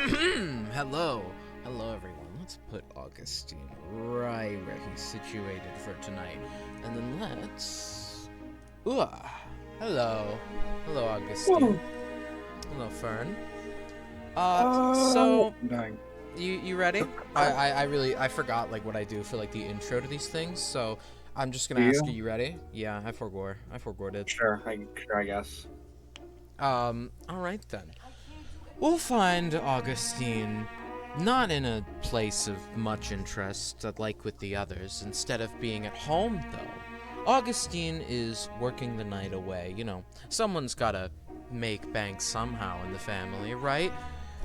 Hello. Hello, everyone. Let's put Augustine right where he's situated for tonight. And then let's... Ooh. Hello. Hello, Augustine. Hello, Fern. So... Dying. You ready? I forgot, like, what I do for, like, the intro to these things, so I'm just gonna Do ask you? you ready? Yeah, I forgot it. Sure, I guess. Alright then. We'll find Augustine not in a place of much interest, like with the others. Instead of being at home, though, Augustine is working the night away. You know, someone's gotta make bank somehow in the family, right?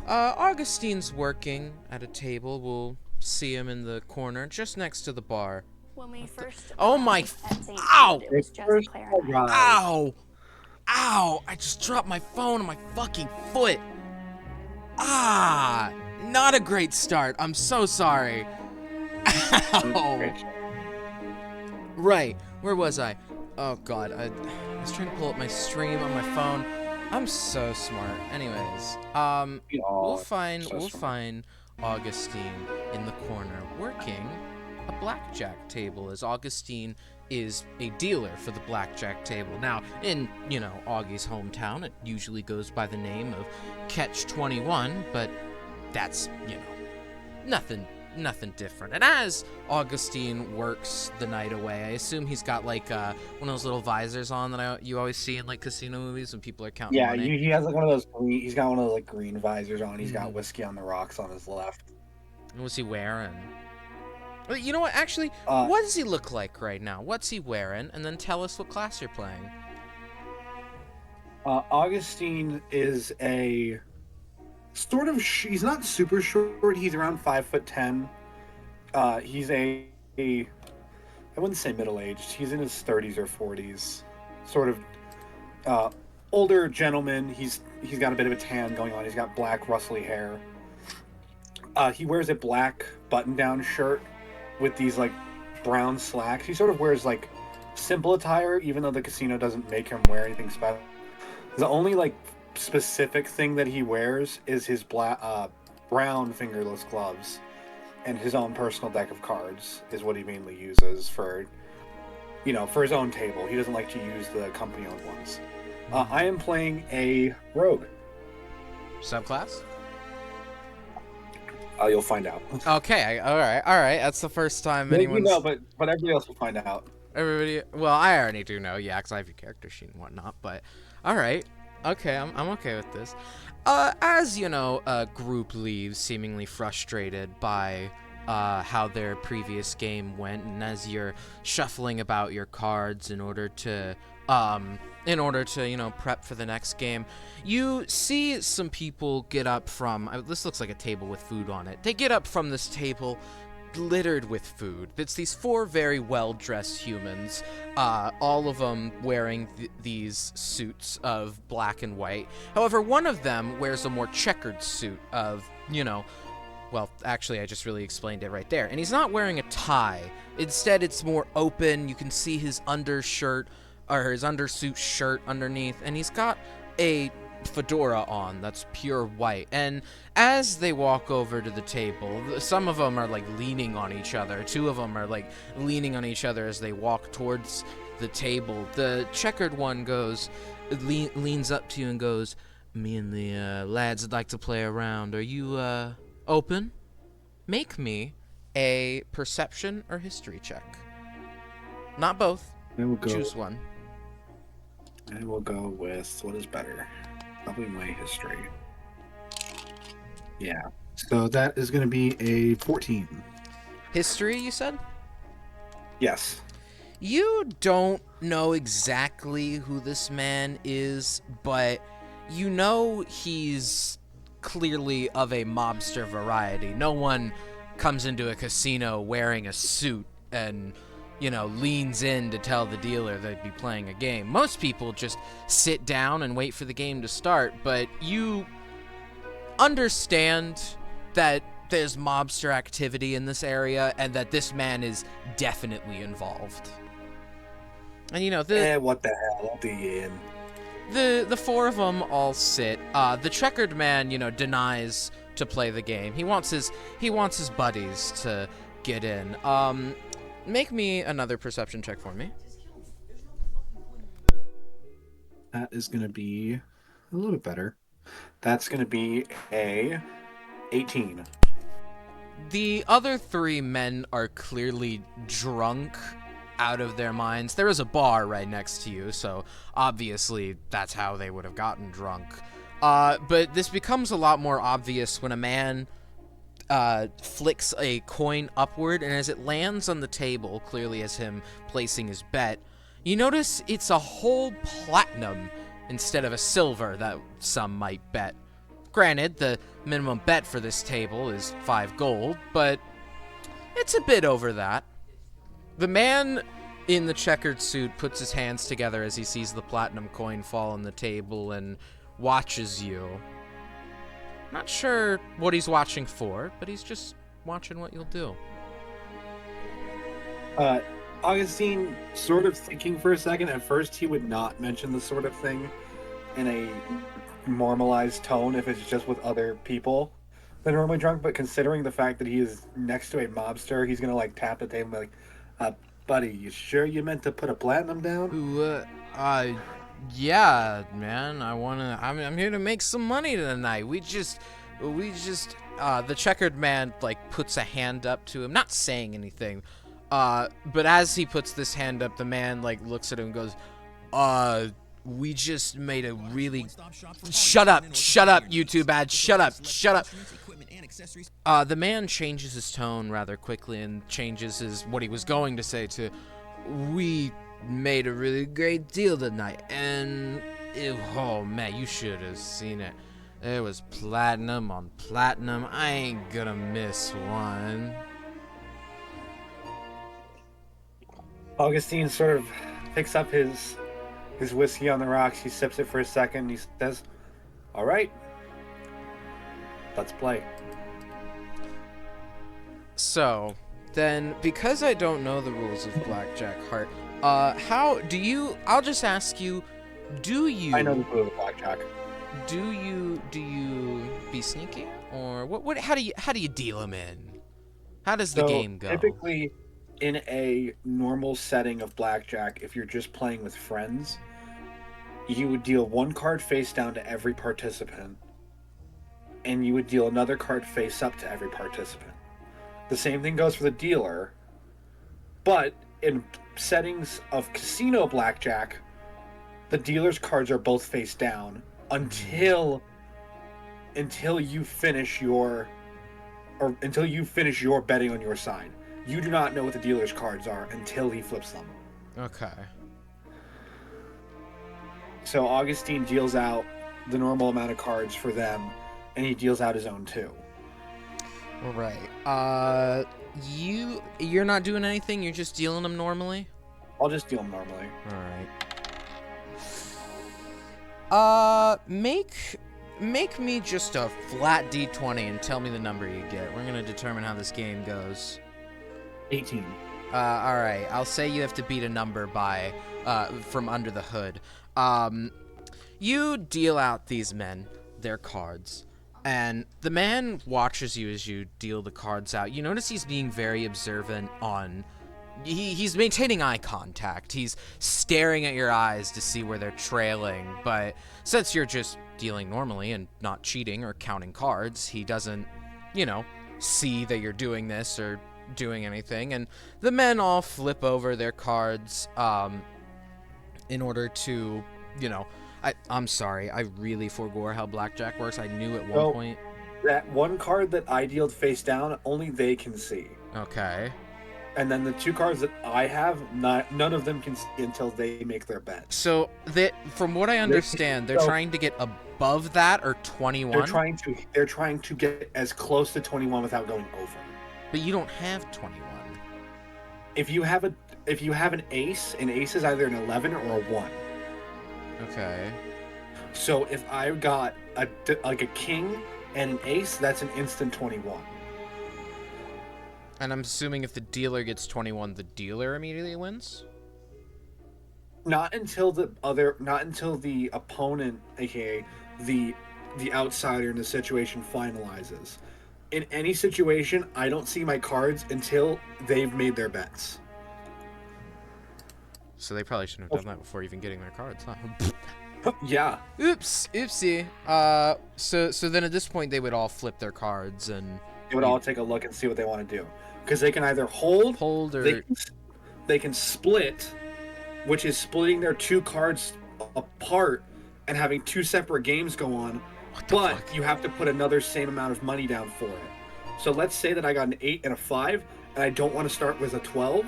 Augustine's working at a table. We'll see him in the corner just next to the bar. When we first Oh my... arrived at St. Ow! Jude, it was just First Claire and I. arrived. Ow! Ow! I just dropped my phone on my fucking foot. Ah! Not a great start. I'm so sorry. Ow! Right. Where was I? Oh god. I was trying to pull up my stream on my phone. I'm so smart. Anyways, we'll find Augustine in the corner working a blackjack table, as Augustine is a dealer for the blackjack table. Now, in, Augie's hometown, it usually goes by the name of Catch 21, but that's, nothing different. And as Augustine works the night away, I assume he's got, like, one of those little visors on that you always see in, like, casino movies when people are counting Yeah, money. he has like one of those green. He's got one of those like green visors on. He's got whiskey on the rocks on his left. What was he wearing? Well, you know what? Actually, what does he look like right now? What's he wearing? And then tell us what class you're playing. Augustine is a sort of. He's not super short. He's around 5'10". He's a I wouldn't say middle aged. He's in his 30s or 40s. Sort of older gentleman. He's got a bit of a tan going on. He's got black rustly hair. He wears a black button-down shirt with these like brown slacks. He sort of wears like simple attire, even though the casino doesn't make him wear anything special. The only like specific thing that he wears is his brown fingerless gloves and his own personal deck of cards is what he mainly uses for his own table. He doesn't like to use the company-owned ones. I am playing a rogue. Subclass? You'll find out. Okay, all right. That's the first time anyone's... No, but everybody else will find out. Everybody... Well, I already do know, yeah, because I have your character sheet and whatnot, but... All right. Okay, I'm okay with this. As, a group leaves, seemingly frustrated by how their previous game went, and as you're shuffling about your cards in order to prep for the next game, you see some people get up from... This looks like a table with food on it. They get up from this table littered with food. It's these four very well-dressed humans, all of them wearing these suits of black and white. However, one of them wears a more checkered suit of, well, actually, I just really explained it right there. And he's not wearing a tie. Instead, it's more open. You can see his undershirt, or his undersuit shirt underneath, and he's got a fedora on that's pure white. And as they walk over to the table, some of them are like leaning on each other. Two of them are like leaning on each other as they walk towards the table. The checkered one leans up to you and goes, "Me and the lads would like to play around. Are you open? Make me a perception or history check. Not both. Choose one." I will go with what is better. Probably my history. Yeah. So that is going to be a 14. History, you said? Yes. You don't know exactly who this man is, but you know he's clearly of a mobster variety. No one comes into a casino wearing a suit and, leans in to tell the dealer they'd be playing a game. Most people just sit down and wait for the game to start, but you understand that there's mobster activity in this area and that this man is definitely involved. And, what the hell? The four of them all sit. The checkered man, denies to play the game. He wants his buddies to get in. Make me another perception check for me. That is going to be a little bit better. That's going to be a 18. The other three men are clearly drunk out of their minds. There is a bar right next to you, so obviously that's how they would have gotten drunk. But this becomes a lot more obvious when a man flicks a coin upward, and as it lands on the table, clearly as him placing his bet, you notice it's a whole platinum instead of a silver that some might bet. Granted, the minimum bet for this table is 5 gold, but it's a bit over that. The man in the checkered suit puts his hands together as he sees the platinum coin fall on the table and watches you. Not sure what he's watching for, but he's just watching what you'll do. Augustine, sort of thinking for a second, at first he would not mention this sort of thing in a normalized tone if it's just with other people that are normally drunk, but considering the fact that he is next to a mobster, he's gonna like tap the table and be like, buddy, you sure you meant to put a platinum down? Yeah, man, I'm here to make some money tonight. The checkered man, like, puts a hand up to him, not saying anything, but as he puts this hand up, the man, like, looks at him and goes, we just made a really... Shut up, YouTube ad, shut up. The man changes his tone rather quickly and changes what he was going to say to, we made a really great deal tonight, and oh man, you should have seen it. There was platinum on platinum. I ain't gonna miss one. Augustine sort of picks up his whiskey on the rocks. He sips it for a second. He says, all right, let's play. So, then, because I don't know the rules of Blackjack Heart, I'll just ask you, do you... I know the rules of Blackjack. Do you be sneaky? Or how do you deal them in? How does the game go? Typically, in a normal setting of Blackjack, if you're just playing with friends, you would deal one card face down to every participant, and you would deal another card face up to every participant. The same thing goes for the dealer, but in settings of casino Blackjack, the dealer's cards are both face down until you finish your betting on your side. You do not know what the dealer's cards are until he flips them. Okay. So Augustine deals out the normal amount of cards for them, and he deals out his own too. All right. You're not doing anything. You're just dealing them normally. I'll just deal them normally. All right. Make me just a flat D20 and tell me the number you get. We're gonna determine how this game goes. 18. All right. I'll say you have to beat a number by from under the hood. You deal out these men their cards, and the man watches you as you deal the cards out. You notice he's being very observant on... He's maintaining eye contact. He's staring at your eyes to see where they're trailing, but since you're just dealing normally and not cheating or counting cards, he doesn't, see that you're doing this or doing anything, and the men all flip over their cards, in order to, I'm sorry, I really forgot how Blackjack works. I knew at one point. That one card that I dealt face down, only they can see. Okay. And then the two cards that I have, none of them can see until they make their bet. So, from what I understand, they're trying to get above that, or 21? They're trying to get as close to 21 without going over. But you don't have 21. If you have an ace is either an 11 or a 1. Okay. So if I got a king and an ace, that's an instant 21. And I'm assuming if the dealer gets 21, the dealer immediately wins? Not until the opponent, aka the the outsider in the situation finalizes. In any situation, I don't see my cards until they've made their bets. So they probably shouldn't have done that before even getting their cards, huh? Yeah. Oops, oopsie. So then at this point they would all flip their cards and They would all take a look and see what they want to do. Because they can either hold or they can split, which is splitting their two cards apart and having two separate games go on, but fuck? you have to put another same amount of money down for it. So let's say that I got an 8 and a 5, and I don't want to start with a 12.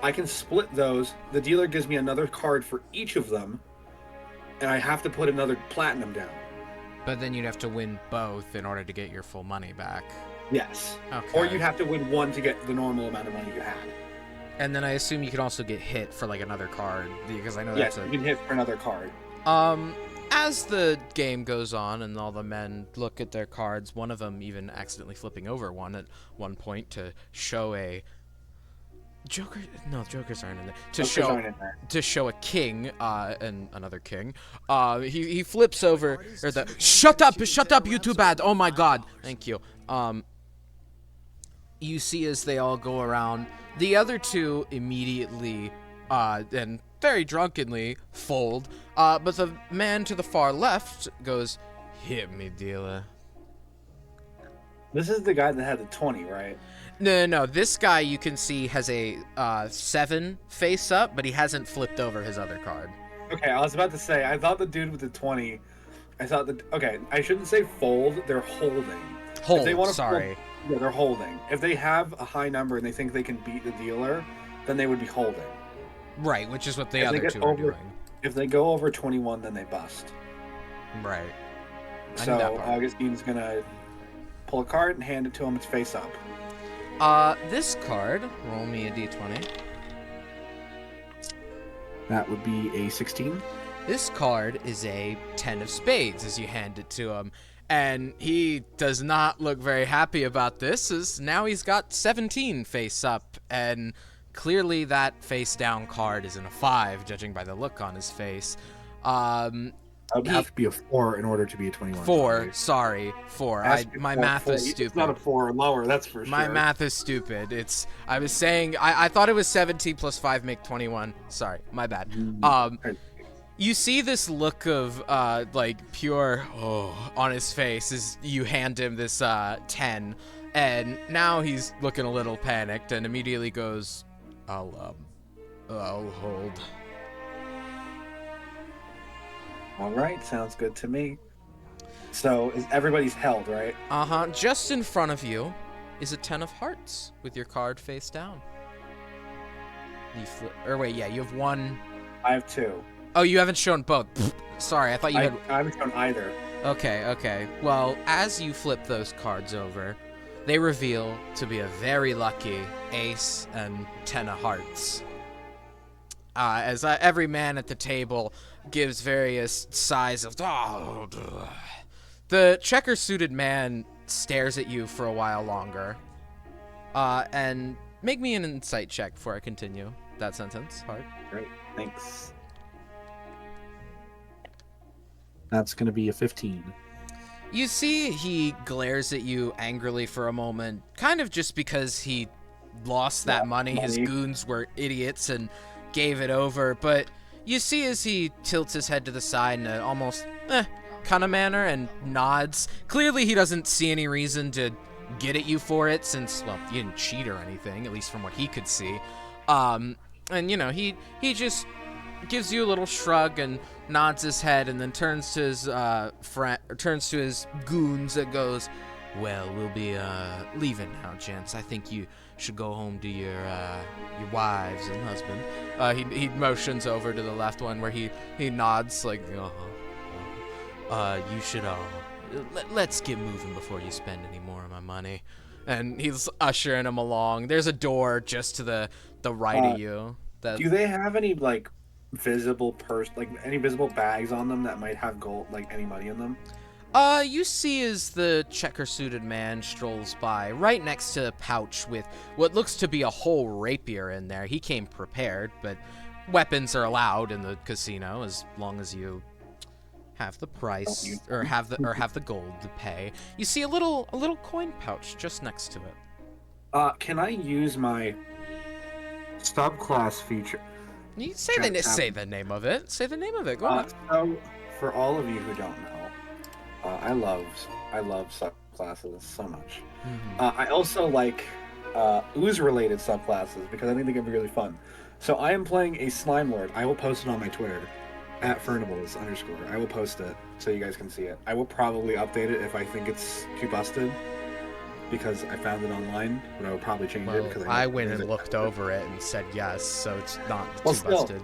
I can split those. The dealer gives me another card for each of them, and I have to put another platinum down. But then you'd have to win both in order to get your full money back. Yes. Okay. Or you'd have to win one to get the normal amount of money you had. And then I assume you could also get hit for like another card, because I know that's you can hit for another card. As the game goes on and all the men look at their cards, one of them even accidentally flipping over one at one point to show a Joker. No, Jokers aren't in there. To show a king and another king. He flips over or the shut up, you too bad. Oh my God, thank you. You see as they all go around, the other two immediately and very drunkenly fold, but the man to the far left goes, "Hit me, dealer." This is the guy that had the 20, right? No. This guy you can see has a 7 face up, but he hasn't flipped over his other card. Okay, I was about to say, I thought the dude with the 20, okay, I shouldn't say fold, they're holding. Sorry. Yeah, they're holding. If they have a high number and they think they can beat the dealer, then they would be holding. Right, which is what the other two are doing. If they go over 21, then they bust. Right. So Augustine's gonna pull a card and hand it to him. It's face up. This card, roll me a d20. That would be a 16. This card is a 10 of spades as you hand it to him. And he does not look very happy about this, as now he's got 17 face up, and clearly that face down card is in a 5, judging by the look on his face. I would have to be a 4 in order to be a 21. 4, sorry, 4. My math is stupid. It's not a 4 or lower, that's for sure. My math is stupid. I was saying, I thought it was 17 plus 5 make 21. Sorry, my bad. You see this look of, like, pure, on his face as you hand him this, 10, and now he's looking a little panicked and immediately goes, I'll hold. All right, sounds good to me. So, everybody's held, right? Uh-huh. Just in front of you is a 10 of hearts with your card face down. You have one. I have 2. Oh, you haven't shown both. Sorry, I thought you had... I haven't shown either. Okay. Well, as you flip those cards over, they reveal to be a very lucky ace and 10 of hearts. As every man at the table gives various sighs of... The checker-suited man stares at you for a while longer. And make me an insight check before I continue that sentence, Hart. Great, thanks. That's going to be a 15. You see he glares at you angrily for a moment, kind of just because he lost that money. His goons were idiots and gave it over, but you see as he tilts his head to the side in an almost kind of manner and nods. Clearly he doesn't see any reason to get at you for it since, well, you didn't cheat or anything, at least from what he could see. And, you know, he just gives you a little shrug and nods his head and then turns to his turns to his goons and goes, "Well, we'll be leaving now, gents. I think you should go home to your wives and husband." He motions over to the left one where he nods like, "You should let's get moving before you spend any more of my money." And he's ushering him along. There's a door just to the right of you. Do they have any like visible any visible bags on them that might have gold, like any money in them? You see as the checker-suited man strolls by, right next to a pouch with what looks to be a whole rapier in there. He came prepared, but weapons are allowed in the casino as long as you have the price or have the gold to pay, you see a little coin pouch just next to it. Can I use my subclass feature? You say the name of it. Say the name of it. Go on. So, for all of you who don't know, I love subclasses so much. I also like ooze-related subclasses because I think they can be really fun. So I am playing a Slime Lord. I will post it on my Twitter, @Fernables_. I will post it so you guys can see it. I will probably update it if I think it's too busted, because I found it online, but I will probably change it. Because I went and looked over it and said yes, so it's not too busted.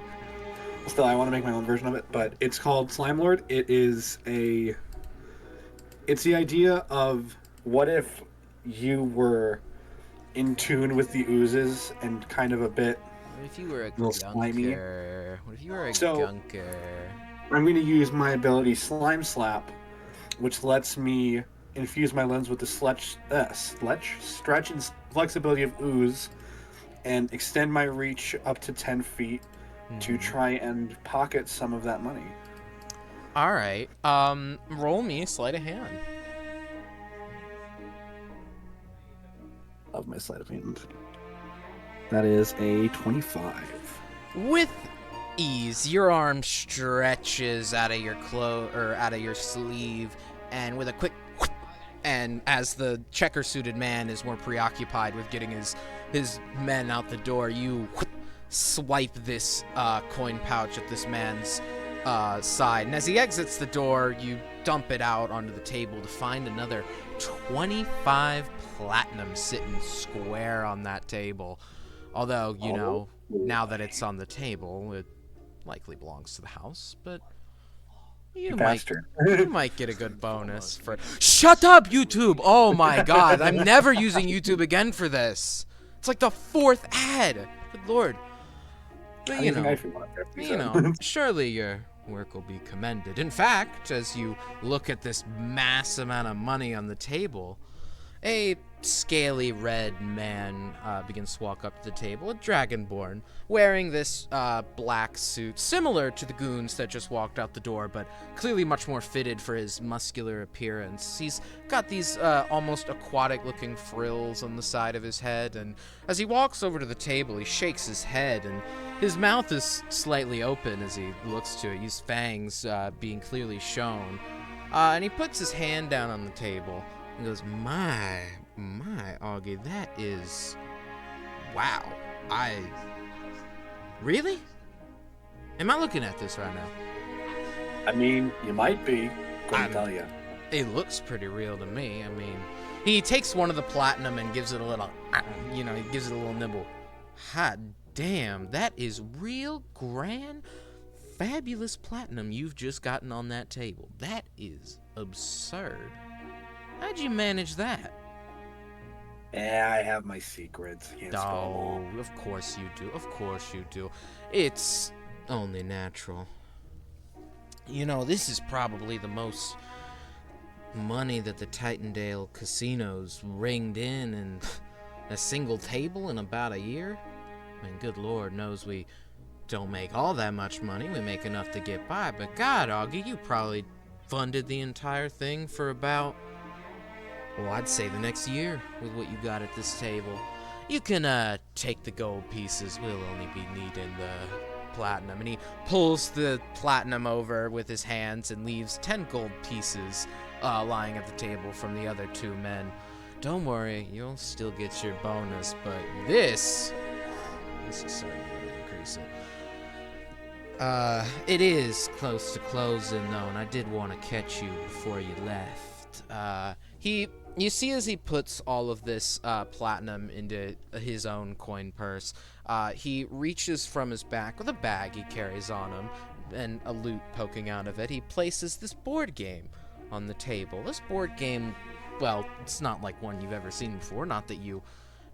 Still, I want to make my own version of it, but it's called Slime Lord. It's the idea of what if you were in tune with the oozes and kind of a bit. What if you were a slimy? What if you were a gunker? I'm going to use my ability Slime Slap, which lets me infuse my lens with the stretch and flexibility of ooze, and extend my reach up to 10 feet to try and pocket some of that money. All right. Roll me sleight of hand. Of my sleight of hand. That is a 25. With ease, your arm stretches out of your out of your sleeve, and with a quick whoop, and as the checker-suited man is more preoccupied with getting his men out the door, you whoop, swipe this coin pouch at this man's side, and as he exits the door, you dump it out onto the table to find another 25 platinum sitting square on that table. Although, you know, now that it's on the table, it likely belongs to the house, but you might get a good bonus for... Shut up, YouTube! Oh my god, I'm never using YouTube again for this. It's like the 4th ad. Good lord. But, you know, surely your work will be commended. In fact, as you look at this mass amount of money on the table, a scaly red man begins to walk up to the table, a dragonborn, wearing this black suit, similar to the goons that just walked out the door, but clearly much more fitted for his muscular appearance. He's got these almost aquatic-looking frills on the side of his head, and as he walks over to the table, he shakes his head, and his mouth is slightly open as he looks to it, his fangs being clearly shown. And he puts his hand down on the table and goes, My, Augie, that is... Wow. Really? Am I looking at this right now? I mean, you might be. Couldn't tell you. It looks pretty real to me. I mean, he takes one of the platinum and gives it a little, he gives it a little nibble. Hot damn, that is real grand, fabulous platinum you've just gotten on that table. That is absurd. How'd you manage that? Yeah, I have my secrets. Oh, of course you do. Of course you do. It's only natural. You know, this is probably the most money that the Titandale casinos ringed in a single table in about a year. I mean, good Lord knows we don't make all that much money. We make enough to get by. But God, Augie, you probably funded the entire thing for about... well, I'd say the next year with what you got at this table. You can take the gold pieces. We'll only be needing the platinum. And he pulls the platinum over with his hands and leaves 10 gold pieces lying at the table from the other 2 men. Don't worry, you'll still get your bonus, but this is certainly going to increase it. It is close to closing, though, and I did want to catch you before you left. You see as he puts all of this platinum into his own coin purse, he reaches from his back with a bag he carries on him and a loot poking out of it. He places this board game on the table. This board game, well, it's not like one you've ever seen before, not that you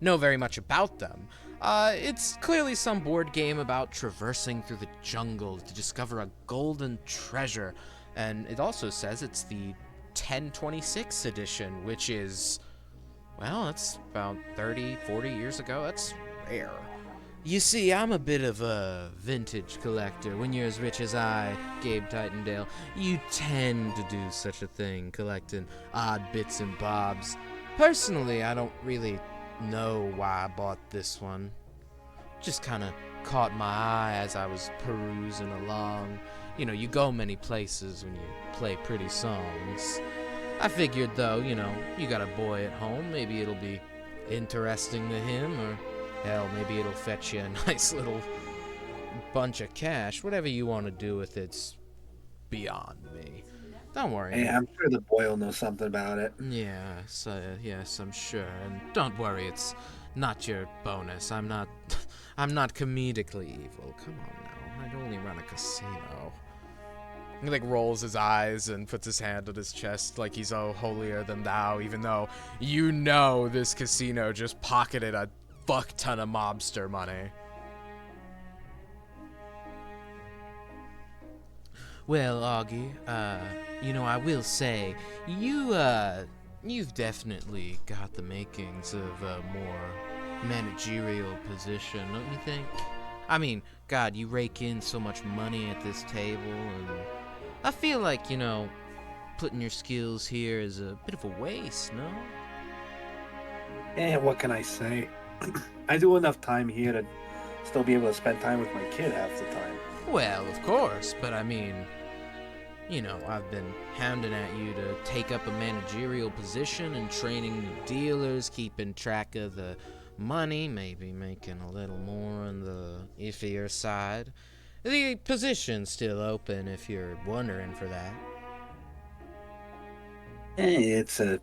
know very much about them. It's clearly some board game about traversing through the jungle to discover a golden treasure, and it also says it's the 1026 edition, which is, well, that's about 30, 40 years ago. That's rare. You see, I'm a bit of a vintage collector. When you're as rich as I, Gabe Titandale, you tend to do such a thing, collecting odd bits and bobs. Personally, I don't really know why I bought this one. Just kind of caught my eye as I was perusing along. You know, you go many places when you play pretty songs. I figured, though, you got a boy at home, maybe it'll be interesting to him, or hell, maybe it'll fetch you a nice little bunch of cash. Whatever you want to do with it's beyond me. Don't worry. Hey, I'm sure the boy will know something about it. Yes, I'm sure. And don't worry, it's not your bonus. I'm not I'm not comedically evil. Come on now. I'd only run a casino. He rolls his eyes and puts his hand on his chest like he's holier than thou, even though you know this casino just pocketed a fuck ton of mobster money. Well, Augie, I will say, you've definitely got the makings of a more managerial position, don't you think? I mean, God, you rake in so much money at this table, and I feel like, putting your skills here is a bit of a waste, no? What can I say? I do enough time here to still be able to spend time with my kid half the time. Well, of course, but I mean, I've been hounding at you to take up a managerial position and training new dealers, keeping track of the money, maybe making a little more on the iffier side. The position's still open if you're wondering for that. It's a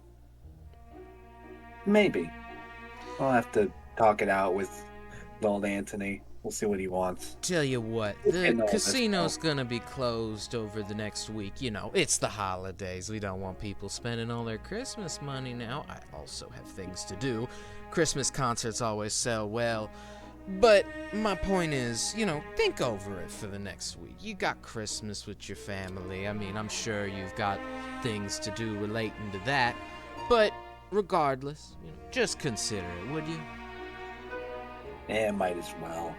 maybe. I'll have to talk it out with old Anthony. We'll see what he wants. Tell you what, the casino's gonna be closed over the next week. It's the holidays. We don't want people spending all their Christmas money now. I also have things to do. Christmas concerts always sell well. But my point is, think over it for the next week. You got Christmas with your family. I mean, I'm sure you've got things to do relating to that. But regardless, just consider it, would you? Might as well.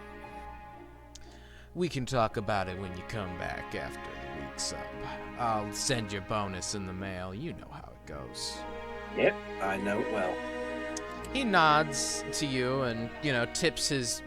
We can talk about it when you come back after the week's up. I'll send your bonus in the mail. You know how it goes. Yep, I know it well. He nods to you and, tips his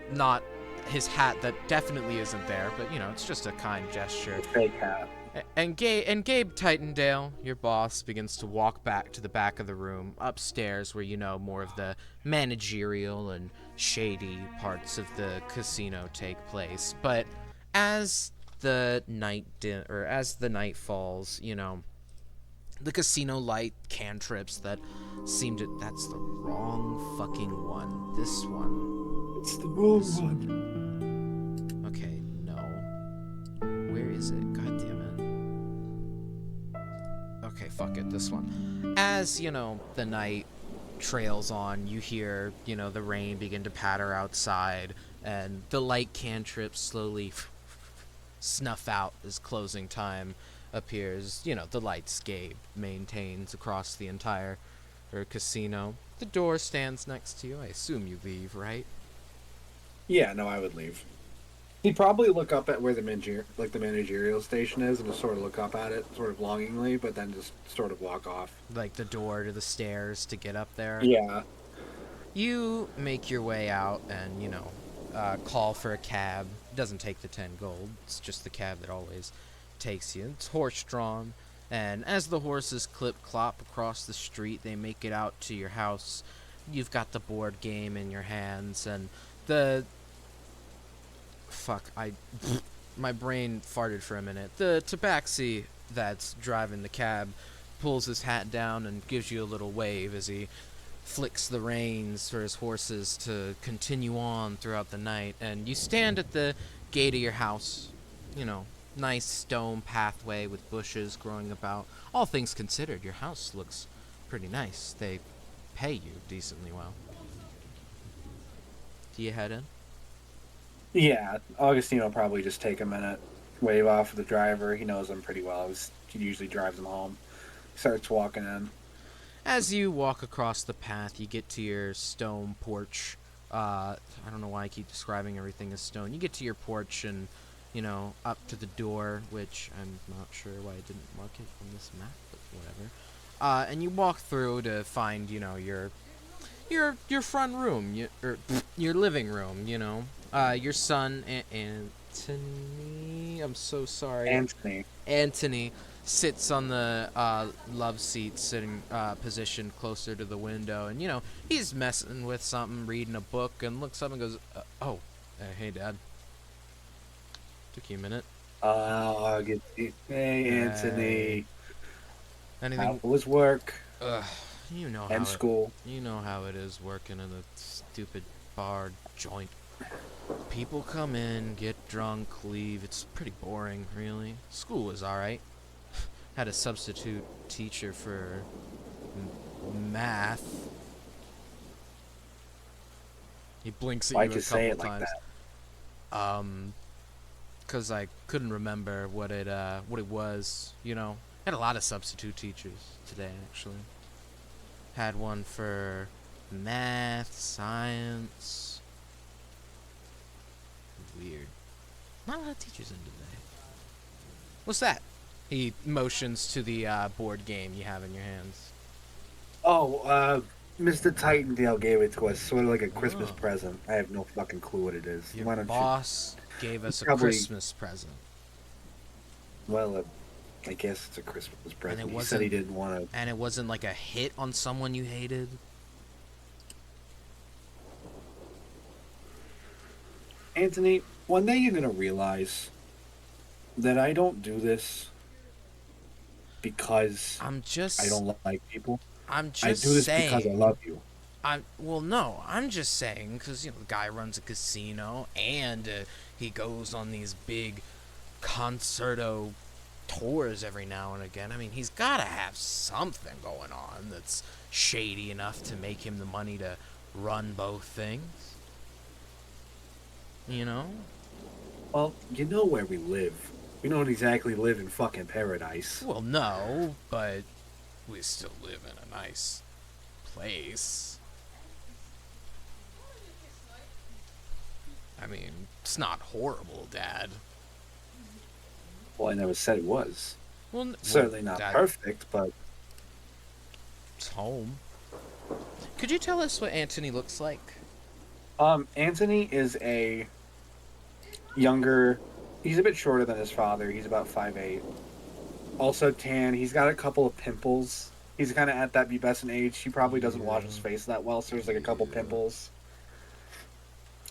hat that definitely isn't there, but, it's just a kind gesture. Fake hat. And Gabe Titandale, your boss, begins to walk back to the back of the room, upstairs where more of the managerial and shady parts of the casino take place. But as the night falls, the casino light cantrips that that's the wrong fucking one. This one. It's the wrong one. Okay, no. Where is it? God damn it. Okay, fuck it, this one. As, the night trails on, you hear, the rain begin to patter outside, and the light cantrips slowly snuff out as closing time appears. The lightscape maintains across the entire casino. The door stands next to you. I assume you leave, right? Yeah, no, I would leave. He'd probably look up at where the managerial station is and just sort of look up at it, sort of longingly, but then just sort of walk off. Like the door to the stairs to get up there? Yeah. You make your way out and, call for a cab. It doesn't take the 10 gold. It's just the cab that always takes you. It's horse-drawn, and as the horses clip-clop across the street, they make it out to your house. You've got the board game in your hands, and my brain farted for a minute. The tabaxi that's driving the cab pulls his hat down and gives you a little wave as he flicks the reins for his horses to continue on throughout the night, and you stand at the gate of your house. Nice stone pathway with bushes growing about. All things considered, your house looks pretty nice. They pay you decently well. Do you head in? Yeah, Augustine will probably just take a minute, wave off the driver. He knows him pretty well. He usually drives him home. Starts walking in. As you walk across the path, you get to your stone porch I don't know why I keep describing everything as stone. You get to your porch and, up to the door, which I'm not sure why I didn't mark it on this map, but whatever. And you walk through to find, your front room, or your living room. Your son Anthony. I'm so sorry. Anthony. Anthony sits on the love seat, sitting positioned closer to the window, and he's messing with something, reading a book, and looks up and goes, "Oh, hey, Dad. Took you a minute. Augustine. Hey, Hey, Anthony. How anything? was work Ugh, you know and how it. school? You know how it is working in a stupid bar joint. People come in, get drunk, leave. It's pretty boring, really. School was alright. Had a substitute teacher for math. He blinks at Why'd you a you say couple it like times. that? Cause I couldn't remember what it was. Had a lot of substitute teachers today, actually. Had one for math, science. Weird. Not a lot of teachers in today. What's that? He motions to the board game you have in your hands. Oh, Mr. Titandale gave it to us, sort of like a Christmas Oh. present. I have no fucking clue what it is. Your Why don't you? boss gave us a Probably. Christmas present. Well, I guess it's a Christmas And present. it He said he wasn't didn't want to. and it wasn't like a hit on someone you hated. Anthony, one day you're gonna realize that I don't do this because I'm just I don't like people. I'm I just do this because I saying. love you. No, I'm just saying because the guy runs a casino and he goes on these big concerto tours every now and again. I mean, he's got to have something going on that's shady enough to make him the money to run both things. You know? Well, you know where we live. We don't exactly live in fucking paradise. Well, no, but we still live in a nice place. I mean, it's not horrible, Dad. Well, I never said it was. Well, Certainly not Dad, perfect, but it's home. Could you tell us what Anthony looks like? Anthony is a younger. He's a bit shorter than his father. He's about 5'8". Also tan. He's got a couple of pimples. He's kind of at that pubescent age. He probably doesn't wash his face that well, so there's like a couple pimples.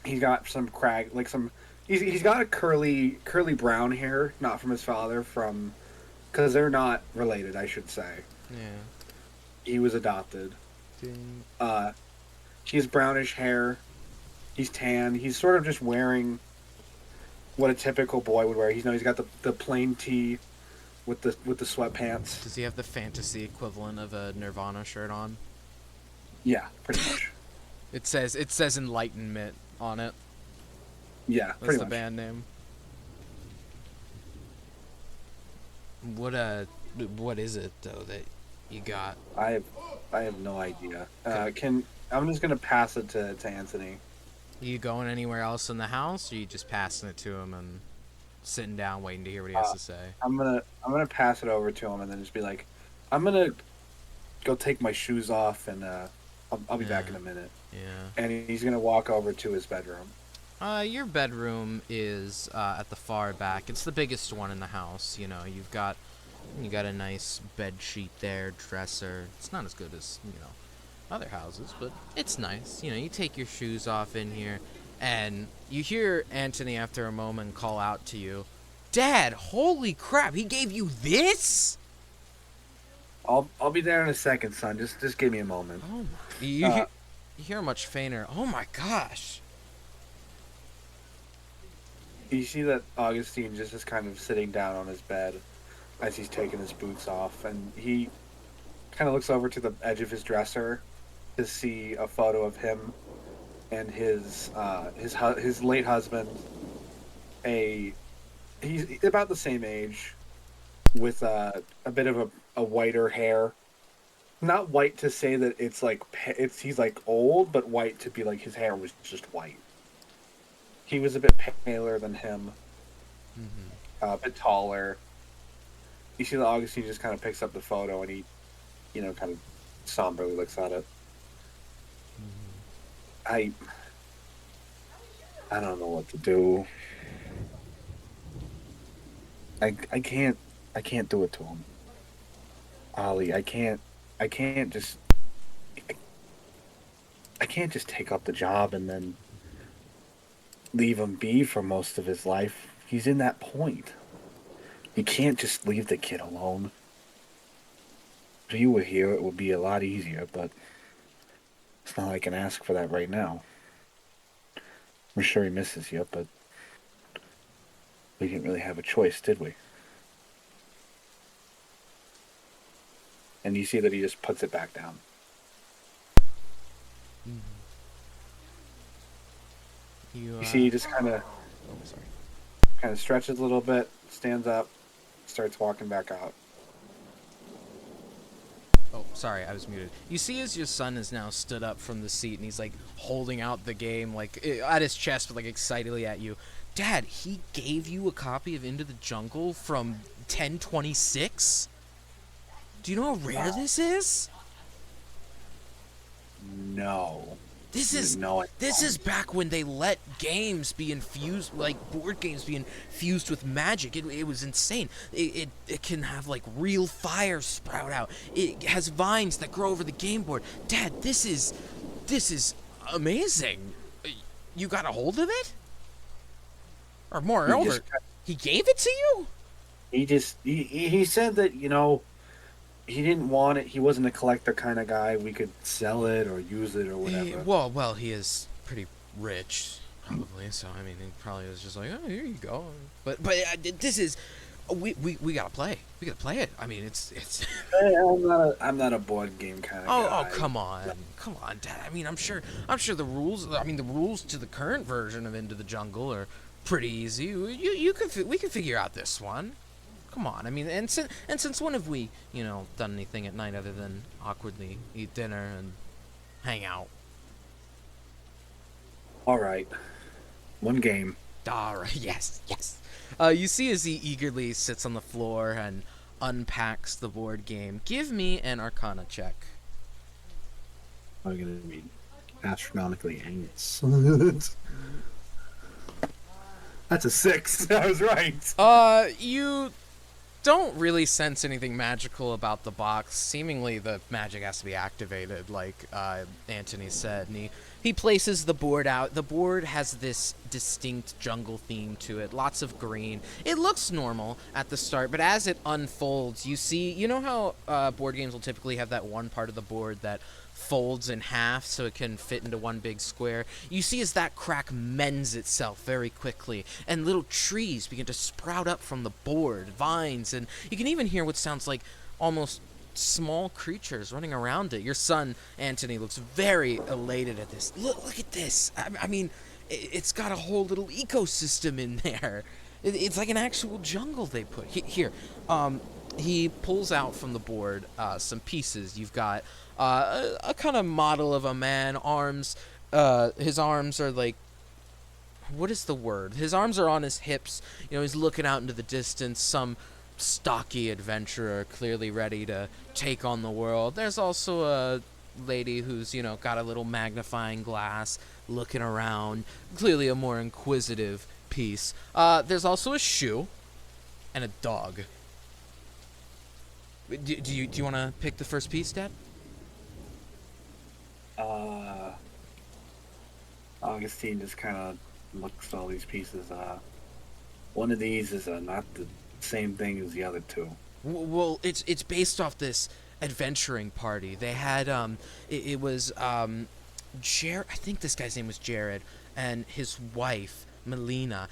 He's got some crag, like some. He's got a curly brown hair, not from his father, from because they're not related, I should say. Yeah. He was adopted. Ding. He has brownish hair. He's tan. He's sort of just wearing what a typical boy would wear. He's got the plain tee with the sweatpants. Does he have the fantasy equivalent of a Nirvana shirt on? Yeah, pretty much. It says Enlightenment on it. Yeah, That's pretty the much. band name. What is it though that you got? I have no idea. I'm just gonna pass it to Anthony. You going anywhere else in the house, or you just passing it to him and sitting down waiting to hear what he has to say? I'm gonna pass it over to him and then just be like, I'm gonna go take my shoes off and I'll be back in a minute. Yeah. And he's gonna walk over to his bedroom. Your bedroom is at the far back. It's the biggest one in the house. You got a nice bed sheet there, dresser. It's not as good as other houses, but it's nice. You take your shoes off in here, and you hear Anthony after a moment call out to you, "Dad, holy crap! He gave you this!" I'll be there in a second, son. Just give me a moment. Oh my! You hear much fainter. Oh my gosh! You see that Augustine just is kind of sitting down on his bed as he's taking his boots off, and he kind of looks over to the edge of his dresser to see a photo of him and his late husband. He's about the same age, with a bit of a whiter hair, not white to say that it's like it's he's like old, but white to be like his hair was just white. He was a bit paler than him, Mm-hmm. a bit taller. You see that Augustine just kind of picks up the photo and he, kind of somberly looks at it. I I don't know what to do. I can't do it to him. Ollie, I can't just I, I can't just take up the job and then leave him be for most of his life. He's in that point. You can't just leave the kid alone. If you were here, it would be a lot easier, but it's not like I can ask for that right now. I'm sure he misses you, but we didn't really have a choice, did we? And you see that he just puts it back down. Mm-hmm. You You see he just oh, sorry. kind of stretches a little bit, stands up, starts walking back out. Oh, sorry, I was muted. You see as your son has now stood up from the seat and he's like holding out the game like at his chest but like excitedly at you. Dad, he gave you a copy of Into the Jungle from 1026? Do you know how rare this is? No. This is No, I this don't. is back when they let games be infused, like board games be infused with magic. It was insane. It can have like real fire sprout out. It has vines that grow over the game board. Dad, this is amazing. You got a hold of it? Or He just moreover, he gave it to you? he said that, he didn't want it. He wasn't a collector kind of guy. We could sell it or use it or whatever. Well, he is pretty rich, probably. So I mean, he probably was just like, oh, here you go. But this is, we gotta play. We gotta play it. I mean, it's. Hey, I'm not a board game kind of Oh, guy. come on, Dad. I mean, I'm sure the rules. I mean, the rules to the current version of Into the Jungle are pretty easy. We can figure out this one. Come on. I mean, and since when have we, done anything at night other than awkwardly eat dinner and hang out? All right. One game. Alright, yes, yes. You see as he eagerly sits on the floor and unpacks the board game. Give me an Arcana check. I'm going to be astronomically anxious. That's a 6. I was right. You don't really sense anything magical about the box. Seemingly, the magic has to be activated, like Anthony said. And he places the board out. The board has this distinct jungle theme to it. Lots of green. It looks normal at the start, but as it unfolds, you see. You know how board games will typically have that one part of the board that folds in half so it can fit into one big square. You see as that crack mends itself very quickly, and little trees begin to sprout up from the board, vines, and you can even hear what sounds like almost small creatures running around it. Your son, Anthony, looks very elated at this. Look at this. I mean, it's got a whole little ecosystem in there. It's like an actual jungle they put. Here, he pulls out from the board some pieces. You've got a kind of model of a man. His arms are like, what is the word? His arms are on his hips. He's looking out into the distance. Some stocky adventurer, clearly ready to take on the world. There's also a lady who's, got a little magnifying glass, looking around. Clearly a more inquisitive piece. There's also a shoe and a dog. Do you want to pick the first piece, Dad? Uh, Augustine just kind of looks at all these pieces. One of these is not the same thing as the other two. Well, it's based off this adventuring party. They had it was Jared. I think this guy's name was Jared, and his wife Melina.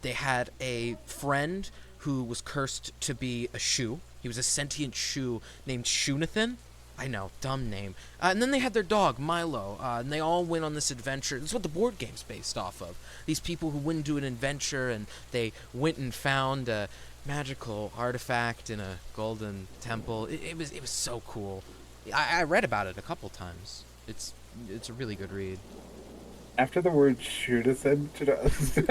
They had a friend who was cursed to be a shoe. He was a sentient shoe named Shunathan. I know, dumb name. And then they had their dog, Milo, and they all went on this adventure. This is what the board game's based off of. These people who went into an adventure, and they went and found a magical artifact in a golden temple. It was so cool. I read about it a couple times. It's a really good read. After the word Shunathan,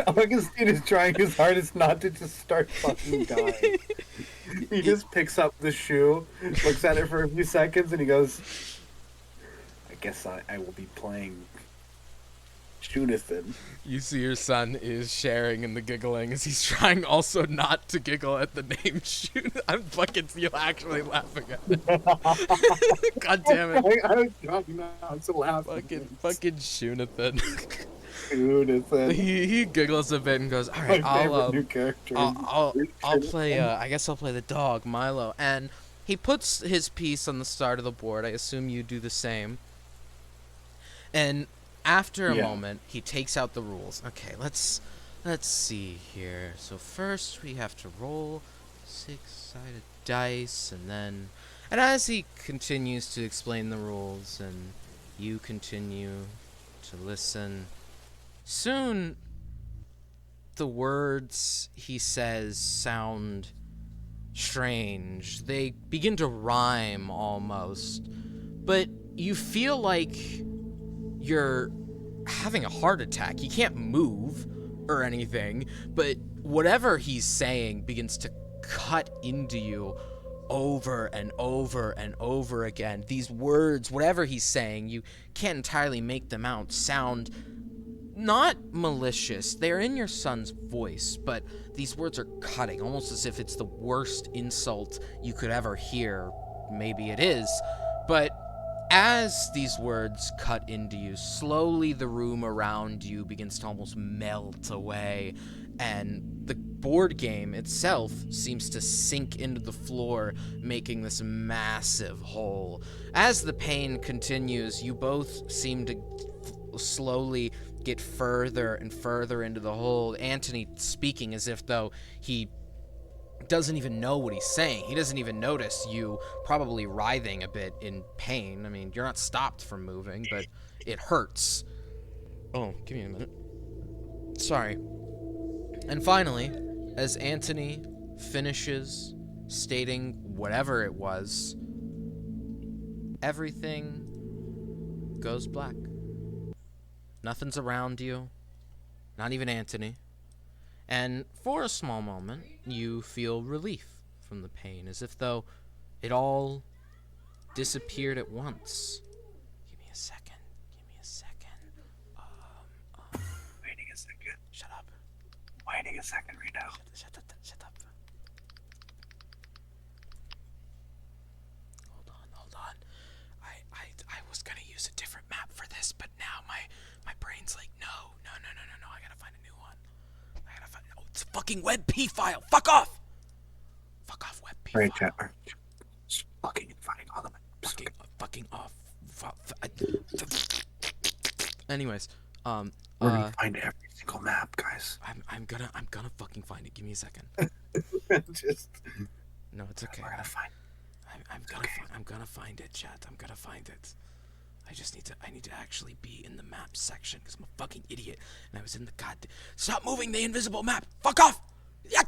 Augustine is trying his hardest not to just start fucking dying. He just picks up the shoe, looks at it for a few seconds, and he goes, I guess I will be playing Shunathan. You see your son is sharing in the giggling as he's trying also not to giggle at the name Shoot. I'm fucking still actually laughing at it. God damn it. I'm not to laugh. Fucking Shunathan. Shunathan. He giggles a bit and goes, all My right, favorite new character. I'll play, I guess I'll play the dog, Milo. And he puts his piece on the start of the board. I assume you do the same. And after a moment, he takes out the rules. Okay, let's see here. So first we have to roll 6-sided dice, and as he continues to explain the rules and you continue to listen, soon the words he says sound strange. They begin to rhyme almost, but you feel like you're having a heart attack. You can't move or anything, but whatever he's saying begins to cut into you over and over and over again. These words, whatever he's saying, you can't entirely make them out, sound not malicious. They're in your son's voice, but these words are cutting, almost as if it's the worst insult you could ever hear. Maybe it is, but as these words cut into you, slowly the room around you begins to almost melt away, and the board game itself seems to sink into the floor, making this massive hole. As the pain continues, you both seem to slowly get further and further into the hole. Anthony speaking as if though he doesn't even know what he's saying. He doesn't even notice you probably writhing a bit in pain. I mean, you're not stopped from moving, but it hurts. Oh, give me a minute. Sorry. And finally, as Anthony finishes stating whatever it was, everything goes black. Nothing's around you, not even Anthony. And for a small moment, you feel relief from the pain, as if though it all disappeared at once. Give me a second. Waiting a second. Shut up. Waiting a second, Rito. Shut up. Hold on. I was gonna use a different map for this, but now my brain's like, no. I gotta find a new one. Oh, it's a fucking WebP file. Fuck off, WebP Right, file. Just fucking inviting all of them. Fucking off. Anyways, We're gonna find every single map, guys. I'm gonna fucking find it. Give me a second. No, it's okay. We're gonna find. I'm gonna find it, chat. I'm gonna find it. I need to actually be in the map section because I'm a fucking idiot and I was in the stop moving the invisible map. Fuck off. Yeah.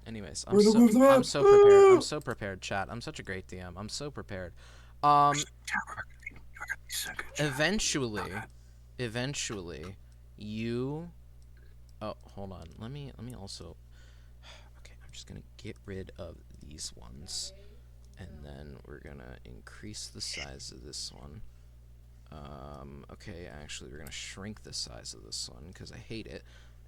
Anyways, I'm so prepared. I'm so prepared, chat. I'm such a great DM. I'm so prepared. Eventually, you. Oh, hold on. Let me also. Okay, I'm just gonna get rid of these ones, and then we're gonna increase the size of this one. Okay, actually, we're gonna shrink the size of this one because I hate it.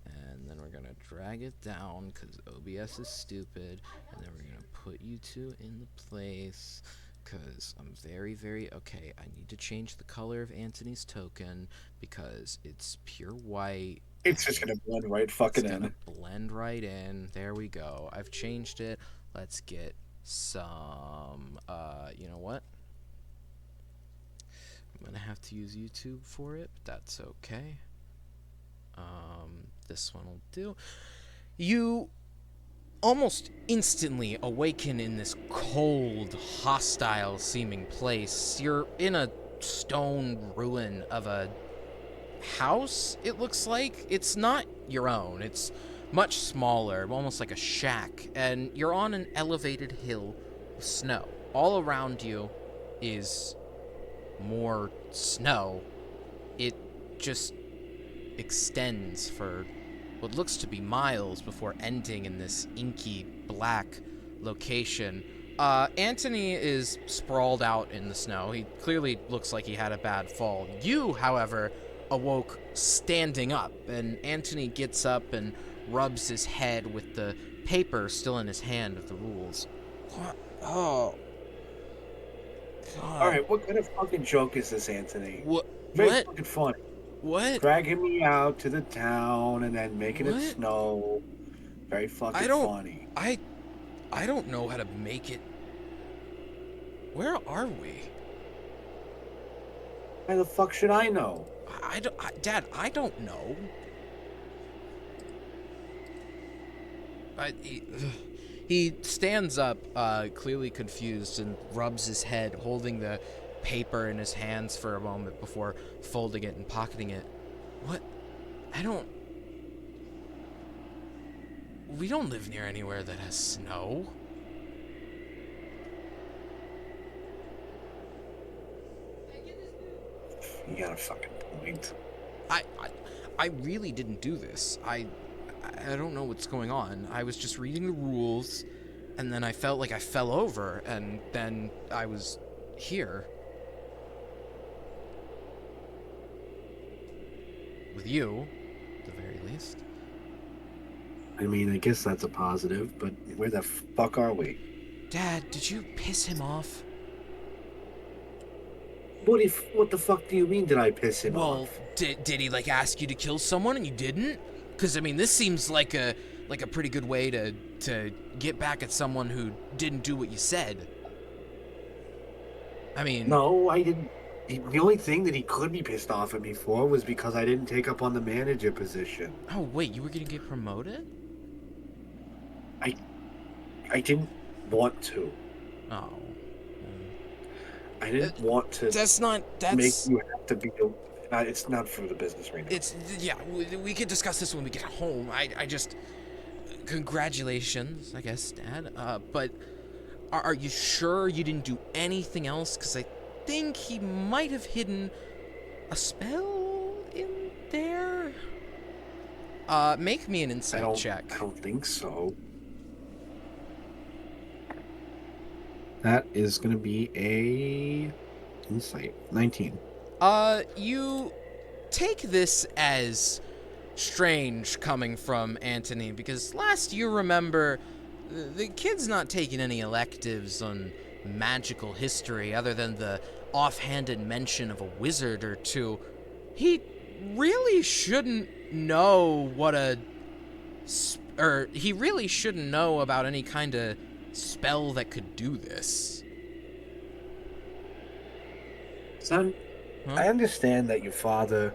And then we're gonna drag it down because OBS is stupid. And then we're gonna put you two in the place because I'm very okay. I need to change the color of Anthony's token because it's pure white. It's just gonna blend right fucking in. It's gonna blend right in. There we go. I've changed it. Let's get some. You know what? I'm gonna have to use YouTube for it, but that's okay. This one will do. You almost instantly awaken in this cold, hostile-seeming place. You're in a stone ruin of a house, it looks like. It's not your own. It's much smaller, almost like a shack, and you're on an elevated hill of snow. All around you is more snow. It just extends for what looks to be miles before ending in this inky black location. Anthony is sprawled out in the snow. He clearly looks like he had a bad fall. You, however, awoke standing up, and Anthony gets up and rubs his head with the paper still in his hand of the rules. What? Oh, God. Alright, what kind of fucking joke is this, Anthony? What? Very What? fucking funny. What? Dragging me out to the town and then making What? it snow. Very fucking I don't. funny. I don't know how to make it. Where are we? Why the fuck should I know? Dad, I don't know. He stands up, clearly confused, and rubs his head, holding the paper in his hands for a moment before folding it and pocketing it. What? We don't live near anywhere that has snow. You got a fucking point. I really didn't do this. I don't know what's going on. I was just reading the rules, and then I felt like I fell over, and then I was here. With you, at the very least. I mean, I guess that's a positive, but where the fuck are we? Dad, did you piss him off? What the fuck do you mean did I piss him Well, off? did he like ask you to kill someone and you didn't? Because I mean, this seems like a pretty good way to get back at someone who didn't do what you said. I mean, No, I didn't. The only thing that he could be pissed off at me for was because I didn't take up on the manager position. Oh wait, you were gonna get promoted? I didn't want to. Oh. I didn't want to That's make you have to be. It's not for the business right now. It's yeah. We could discuss this when we get home. I just congratulations, I guess, Dad. But are you sure you didn't do anything else? Because I think he might have hidden a spell in there. Make me an insight check. I don't think so. That is going to be a insight 19. You take this as strange coming from Anthony, because last you remember, the kid's not taking any electives on magical history other than the offhanded mention of a wizard or two. He really shouldn't know he really shouldn't know about any kind of spell that could do this. Son, I understand that your father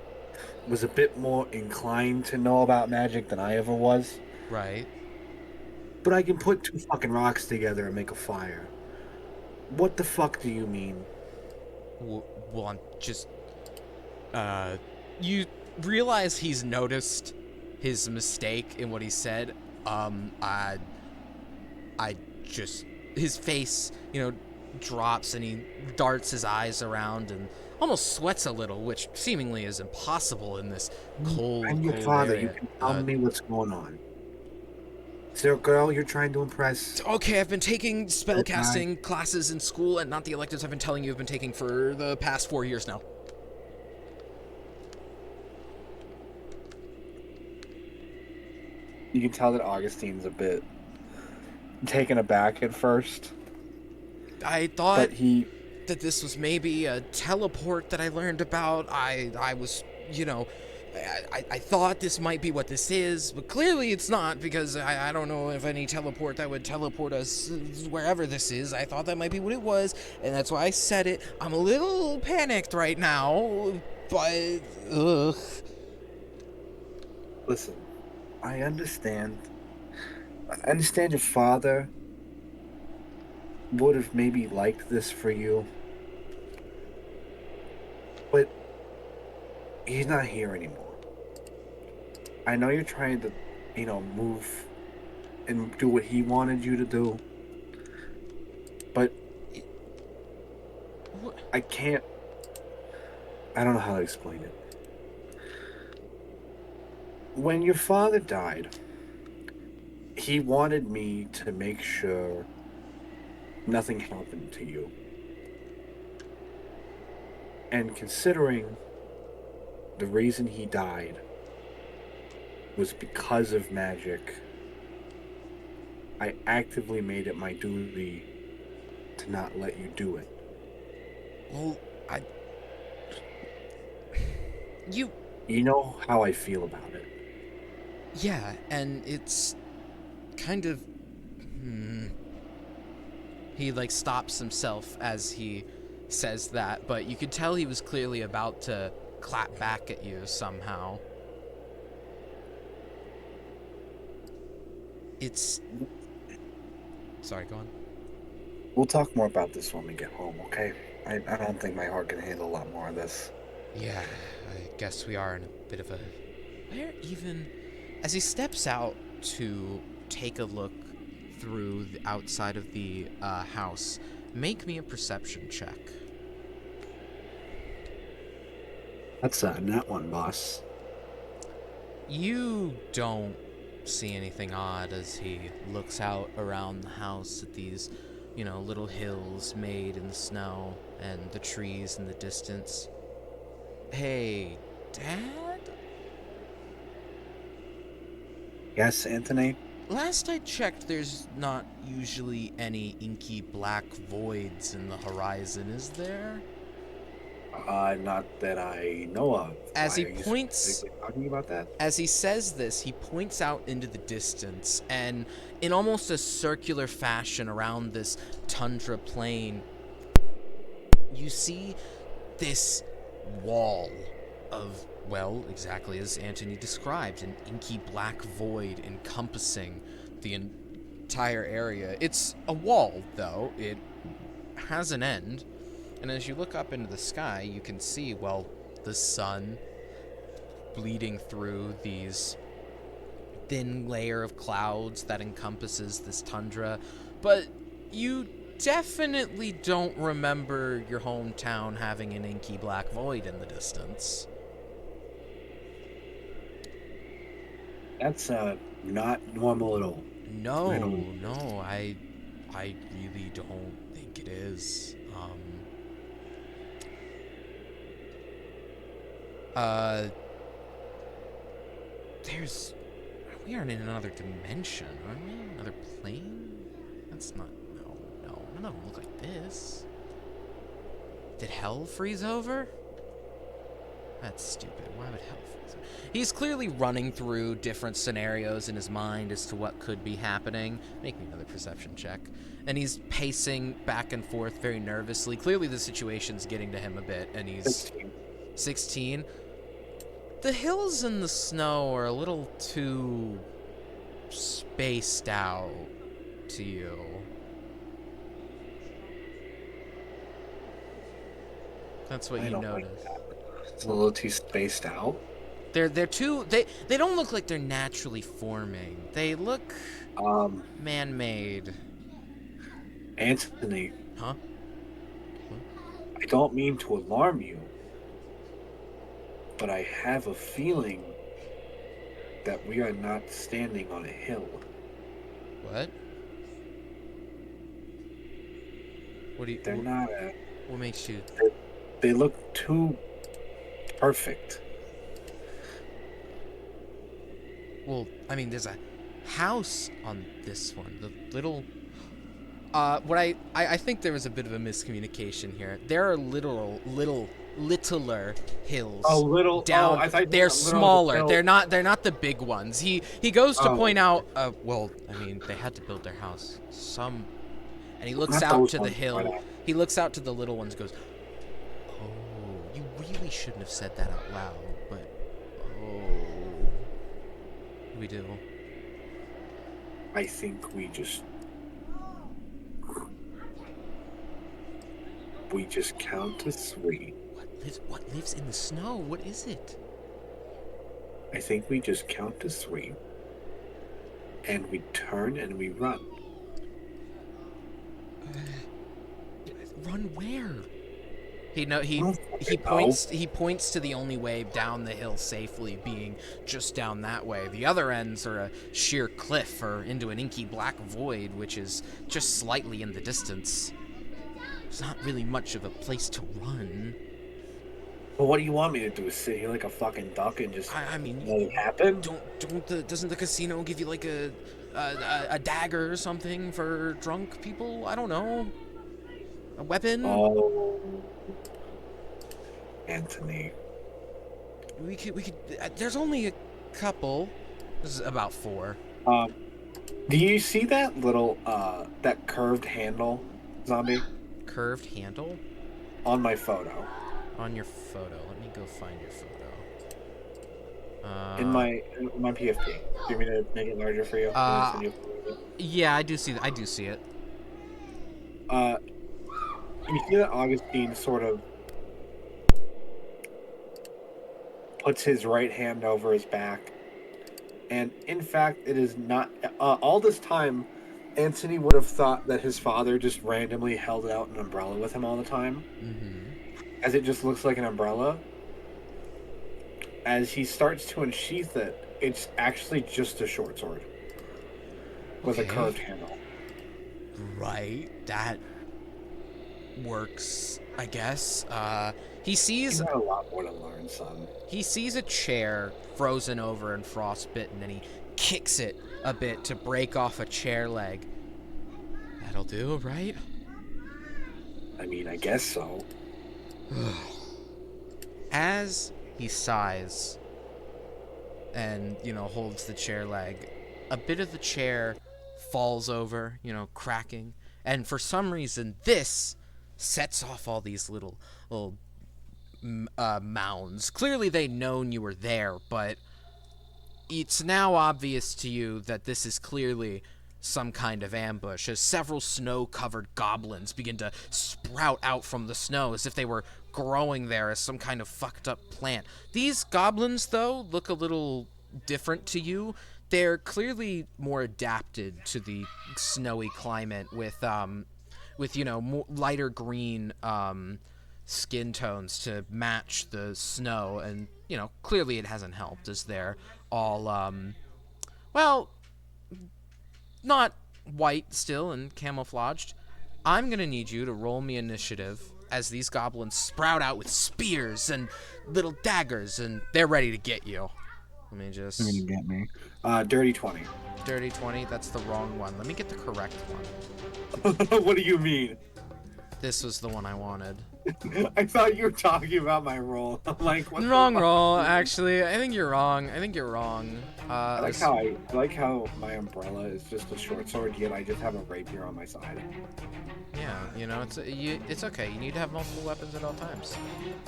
was a bit more inclined to know about magic than I ever was. Right. But I can put two fucking rocks together and make a fire. What the fuck do you mean? Well, I'm just... You realize he's noticed his mistake in what he said. His face, drops, and he darts his eyes around and almost sweats a little, which seemingly is impossible in this cold, I'm your cold father. area. You can tell me what's going on. Is there a girl you're trying to impress? Okay, I've been taking spellcasting classes in school, and not the electives I've been telling you I've been taking for the past 4 years now. You can tell that Augustine's a bit taken aback at first. I thought But that this was maybe a teleport that I learned about. I was, I thought this might be what this is, but clearly it's not, because I don't know of any teleport that would teleport us wherever this is. I thought that might be what it was, and that's why I said it. I'm a little panicked right now, but, ugh. Listen, I understand. I understand your father would have maybe liked this for you. But he's not here anymore. I know you're trying to, move and do what he wanted you to do. But I can't I don't know how to explain it. When your father died, he wanted me to make sure nothing happened to you. And considering the reason he died was because of magic, I actively made it my duty to not let you do it. Well, I. You. You know how I feel about it. Yeah, and it's kind of. He, like, stops himself as he says that, but you could tell he was clearly about to clap back at you somehow. It's. Sorry, go on. We'll talk more about this when we get home, okay? I don't think my heart can handle a lot more of this. Yeah, I guess we are in a bit of a. Where even. As he steps out to take a look through the outside of the house, make me a perception check. That's a nat one, boss. You don't see anything odd as he looks out around the house at these, little hills made in the snow and the trees in the distance. Hey, Dad? Yes, Anthony? Last I checked, there's not usually any inky black voids in the horizon, is there? Not that I know of. As Why he are you points, specifically talking about that? as he says this, he points out into the distance, and in almost a circular fashion around this tundra plain, you see this wall of, well, exactly as Antony described, an inky black void encompassing the entire area. It's a wall, though. It has an end, and as you look up into the sky, you can see, well, the sun bleeding through these thin layer of clouds that encompasses this tundra, but you definitely don't remember your hometown having an inky black void in the distance. That's not normal at all. No, I don't. no, I really don't think it is. Uh, there's, we aren't in another dimension, are we? Another plane? That's not, no, none of them look like this. Did hell freeze over? That's stupid. Why would hell freeze over? He's clearly running through different scenarios in his mind as to what could be happening. Make me another perception check. And he's pacing back and forth very nervously. Clearly the situation's getting to him a bit, and he's 16. The hills and the snow are a little too spaced out to you. That's what I you don't notice. like that. It's a little too spaced out. They're too they don't look like they're naturally forming. They look man-made. Anthony, Huh? I don't mean to alarm you, but I have a feeling that we are not standing on a hill. What? What do you? They're not. What makes you? They look too perfect. Well, I mean, there's a house on this one. The little. What I think there was a bit of a miscommunication here. There are littler hills. Oh, little. Down. Oh, I thought they're smaller. hill. They're not the big ones. He goes to point okay. out. Well, I mean, they had to build their house and he looks Not out those to the ones, hill. but, He looks out to the little ones. Goes. Oh, you really shouldn't have said that out loud. But what do we do? I think we just count to 3. What lives in the snow? What is it? I think we just count to 3, and we turn and we run. Run where? He know I don't he fucking know. points to the only way down the hill safely being just down that way. The other ends are a sheer cliff or into an inky black void, which is just slightly in the distance. There's not really much of a place to run. But what do you want me to do? Sit here like a fucking duck and just I mean, let it happen? doesn't the casino give you like a dagger or something for drunk people? I don't know. A weapon? Oh, Anthony. We could. There's only a couple. This is about 4. Um, do you see that little that curved handle, zombie, Curved handle on my photo? on your photo. Let me go find your photo. In my PFP. Do you want me to make it larger for you? Yeah, I do see. I do see it. Uh, you see that Augustine sort of puts his right hand over his back, and in fact, it is not. All this time, Anthony would have thought that his father just randomly held out an umbrella with him all the time, as it just looks like an umbrella. As he starts to unsheath it, it's actually just a short sword with a curved handle. Right. That works, I guess. He sees. You got a lot more to learn, son. He sees a chair frozen over and frostbitten, and he kicks it a bit to break off a chair leg. That'll do, right? I mean, I guess so. As he sighs and, holds the chair leg, a bit of the chair falls over, cracking. And for some reason, this sets off all these little mounds. Clearly they'd known you were there, but it's now obvious to you that this is clearly some kind of ambush, as several snow-covered goblins begin to sprout out from the snow as if they were growing there as some kind of fucked-up plant. These goblins, though, look a little different to you. They're clearly more adapted to the snowy climate with lighter green skin tones to match the snow, and clearly it hasn't helped as they're all not white still and camouflaged. I'm gonna need you to roll me initiative as these goblins sprout out with spears and little daggers, and they're ready to get you. Let me just. You're gonna get me. Dirty 20. Dirty 20. That's the wrong one. Let me get the correct one. What do you mean? This was the one I wanted. I thought you were talking about my roll. I'm like, what? Wrong roll. Actually, I think you're wrong. I like how my umbrella is just a short sword, yet I just have a rapier on my side. Yeah, it's okay. You need to have multiple weapons at all times.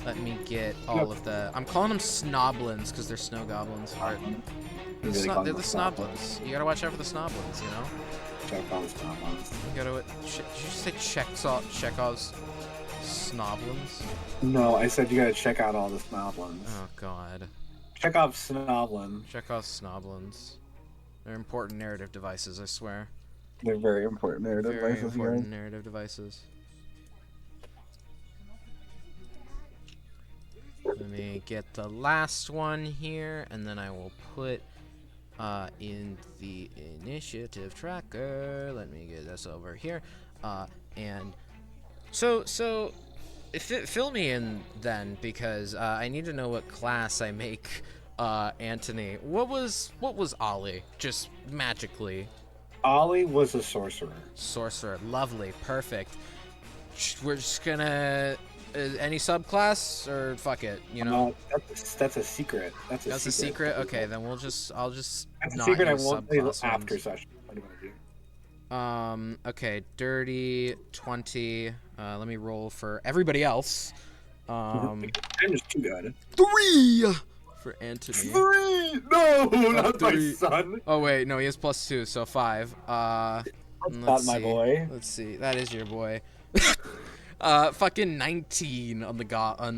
Let me get all of the. I'm calling them snoblins because they're snow goblins. They're the snoblins. You gotta watch out for the snoblins. Check all the snoblins. You gotta. Did you just say Chekhov's snoblins? No, I said you gotta check out all the snoblins. Oh God. Chekhov's snoblin. Chekhov's snoblins. They're important narrative devices, I swear. They're very important narrative devices. Very important narrative devices. Let me get the last one here, and then I will put in the initiative tracker. Let me get this over here. And so fill me in then, because I need to know what class I make Anthony. What was Ollie? Just magically. Ollie was a sorcerer. Sorcerer, lovely, perfect. We're just gonna any subclass or fuck it, No, that's a secret. That's a secret. Okay, then I'll just that's not a secret. I use won't say subclass after ones. session. What do you want to do? Okay, dirty 20. Let me roll for everybody else. I'm just too good. 3 for Anthony. 3! No, not my 3. son. Oh wait, no, he has +2, so 5. Not my boy. Let's see. That is your boy. Fucking 19 on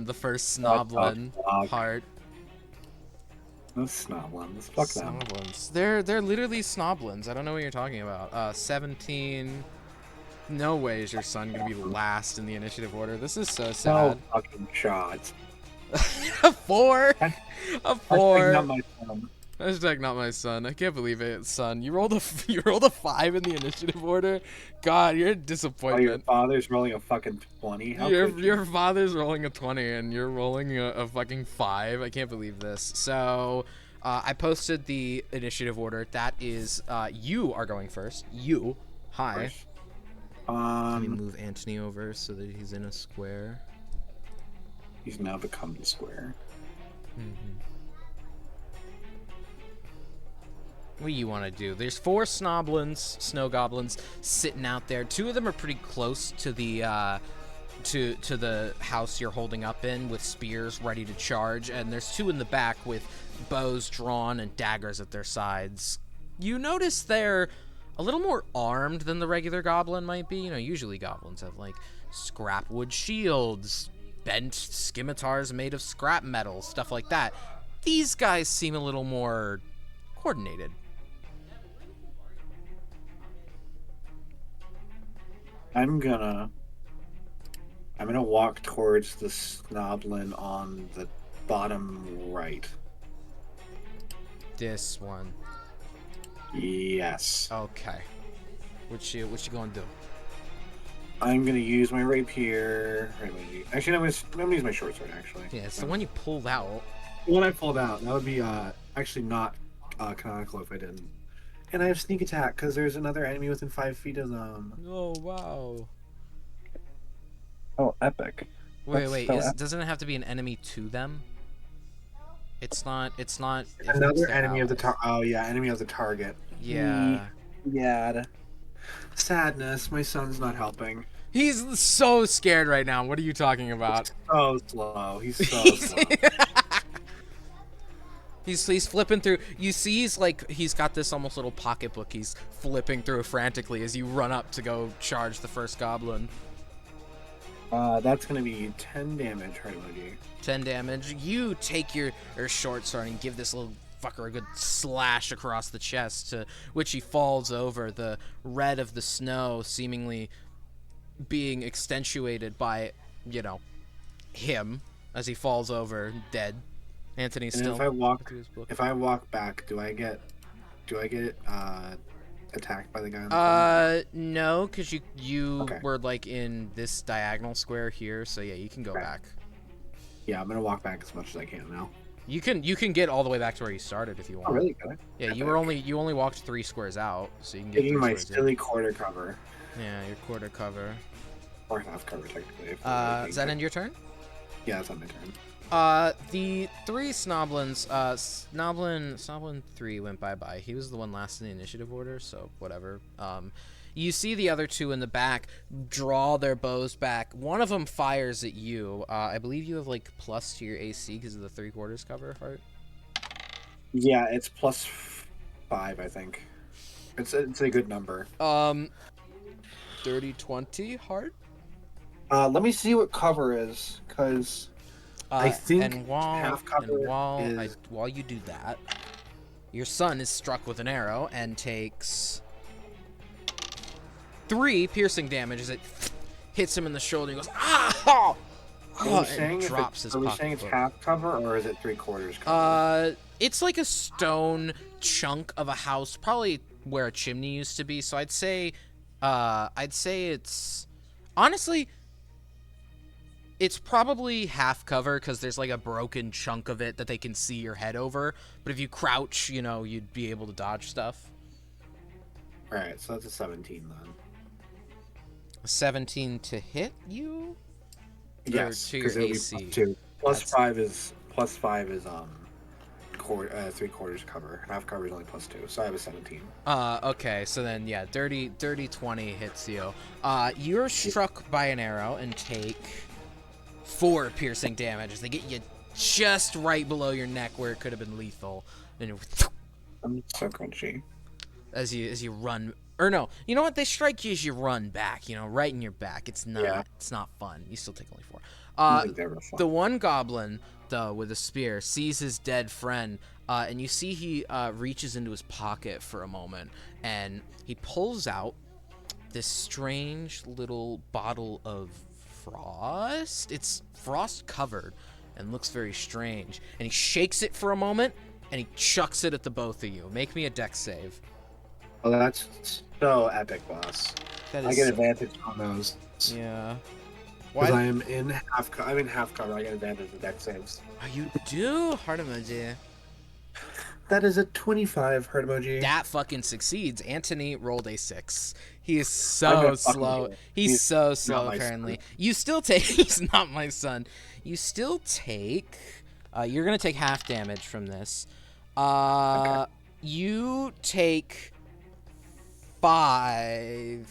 the first snoblin heart. Those snoblins. Fuck them. Snoblins. They're literally snoblins. I don't know what you're talking about. 17. No way is your son gonna be last in the initiative order. This is so No sad. fucking shots. A 4? Hashtag A not 4. my son. Hashtag not my son. I can't believe it, son. You rolled a you rolled a 5 in the initiative order. God, you're a Oh, your disappointment. father's rolling a fucking 20? How Your could you? your father's rolling a 20 and you're rolling a fucking 5. I can't believe this. So, I posted the initiative order. That is, you are going first. You. Hi. Let me move Anthony over so that he's in a square. He's now become the square. What do you want to do? There's 4 snoblins, snow goblins, sitting out there. 2 of them are pretty close to the to the house you're holding up in, with spears ready to charge, and there's 2 in the back with bows drawn and daggers at their sides. You notice they're a little more armed than the regular goblin might be. You know, usually goblins have like scrap wood shields, bent scimitars made of scrap metal, stuff like that. These guys seem a little more coordinated. I'm gonna walk towards the snoblin on the bottom right. This one. Yes. Okay. What you gonna do? I'm gonna use my rapier. Actually, I'm gonna use my short sword. Actually. Yeah, it's the one you pulled out. The one I pulled out. That would be actually not canonical if I didn't. And I have sneak attack because there's another enemy within 5 feet of them. Oh wow. Oh, epic. Wait. Doesn't it have to be an enemy to them? It's not. If Another it's their enemy of the allies. Oh yeah, enemy of the target. Yeah. Yeah. Sadness. My son's not helping. He's so scared right now. What are you talking about? So slow. He's so slow. He's flipping through. You see, he's got this almost little pocketbook. He's flipping through frantically as you run up to go charge the first goblin. That's gonna be 10 damage, right, emoji. 10 damage. You take your short sword and give this little fucker a good slash across the chest, to which he falls over, the red of the snow seemingly being accentuated by, you know, him as he falls over dead. Anthony's And still. if I walk back, do I get attacked by the guy on the corner? No, because you Okay. were like in this diagonal square here, so yeah, you can go Okay. back. Yeah, I'm gonna walk back as much as I can now. You can get all the way back to where you started if you want. Oh, really? Good. Yeah, you only walked 3 squares out, so you can get Taking 3 my squares in. silly quarter cover, Yeah, your quarter cover. or half cover technically. Does that end your turn? Yeah, that's on my turn. The 3 snoblins, Snoblin 3 went bye-bye. He was the one last in the initiative order, so whatever. You see the other 2 in the back draw their bows back. One of them fires at you. I believe you have, like, plus to your AC because of the 3/4 cover, Hart? Yeah, it's +5, I think. It's a good number. 30-20, Hart? Let me see what cover is, because I think and half cover while you do that, your son is struck with an arrow and takes 3 piercing damage as it hits him in the shoulder. He goes, ah! Are we saying drops his are we saying it's pocketbook. half cover or is it 3/4 cover? It's like a stone chunk of a house, probably where a chimney used to be. So I'd say it's honestly, it's probably half cover because there's like a broken chunk of it that they can see your head over. But if you crouch, you know, you'd be able to dodge stuff. All right, so that's a 17 then. 17 to hit you? Yes, to your because it'll be AC. +2. +5 is 3/4 cover. Half cover is only +2, so I have a 17. Okay, so then, yeah, dirty 20 hits you. You're struck by an arrow and take 4 piercing damage as they get you just right below your neck where it could have been lethal. And I'm so crunchy. as you run, or no, you know what? They strike you as you run back, you know, right in your back. It's not fun. You still take only 4. I think they're fun. The one goblin, though, with a spear, sees his dead friend, and you see he reaches into his pocket for a moment, and he pulls out this strange little bottle of frost. It's frost covered and looks very strange. And he shakes it for a moment and he chucks it at the both of you. Make me a dex save. Oh, that's so epic, boss. That I is get advantage on those. Yeah. Because I'm in half cover. I get advantage of deck saves. Oh, you do? Heart emoji. That is a 25 heart emoji. That fucking succeeds. Anthony rolled a 6. He is so slow. He's so slow, apparently. Son. You still take... He's not my son. You still take... you're going to take half damage from this. Okay. You take 5.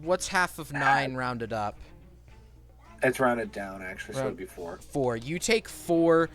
What's half of 9 rounded up? It's rounded down, actually, so it'd be 4. 4. You take 4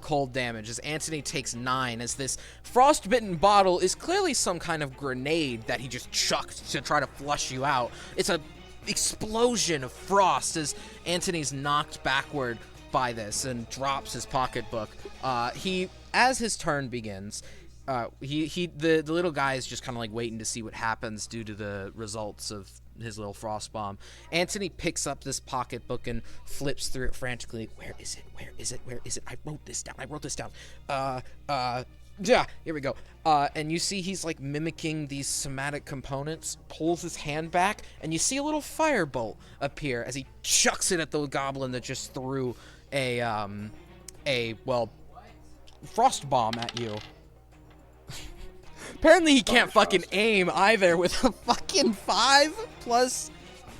cold damage as Anthony takes 9, as this frostbitten bottle is clearly some kind of grenade that he just chucked to try to flush you out. It's a explosion of frost as Anthony's knocked backward by this and drops his pocketbook. As his turn begins, the little guy is just kind of like waiting to see what happens due to the results of his little frost bomb. Anthony picks up this pocketbook and flips through it frantically. Where is it? Where is it? Where is it? I wrote this down. Yeah, here we go. And you see he's like mimicking these somatic components, pulls his hand back, and you see a little firebolt appear as he chucks it at the goblin that just threw a frost bomb at you. Apparently he can't fucking aim either with a fucking 5 plus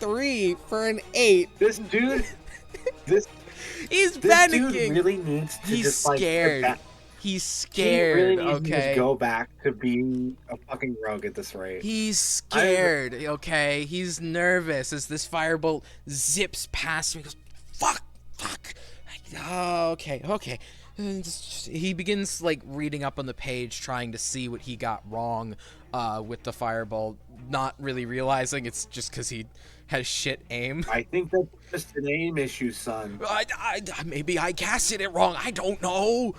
3 for an 8. This dude, he's panicking. Dude really needs to He's just scared. Like, he's scared. He really needs okay. to just go back to being a fucking rogue at this rate. He's scared. Okay. He's nervous as this firebolt zips past him. He goes, fuck. Oh, okay. He begins like reading up on the page, trying to see what he got wrong with the fireball, not really realizing it's just because he has shit aim. I think that's just an aim issue, son. Maybe I casted it wrong. I don't know.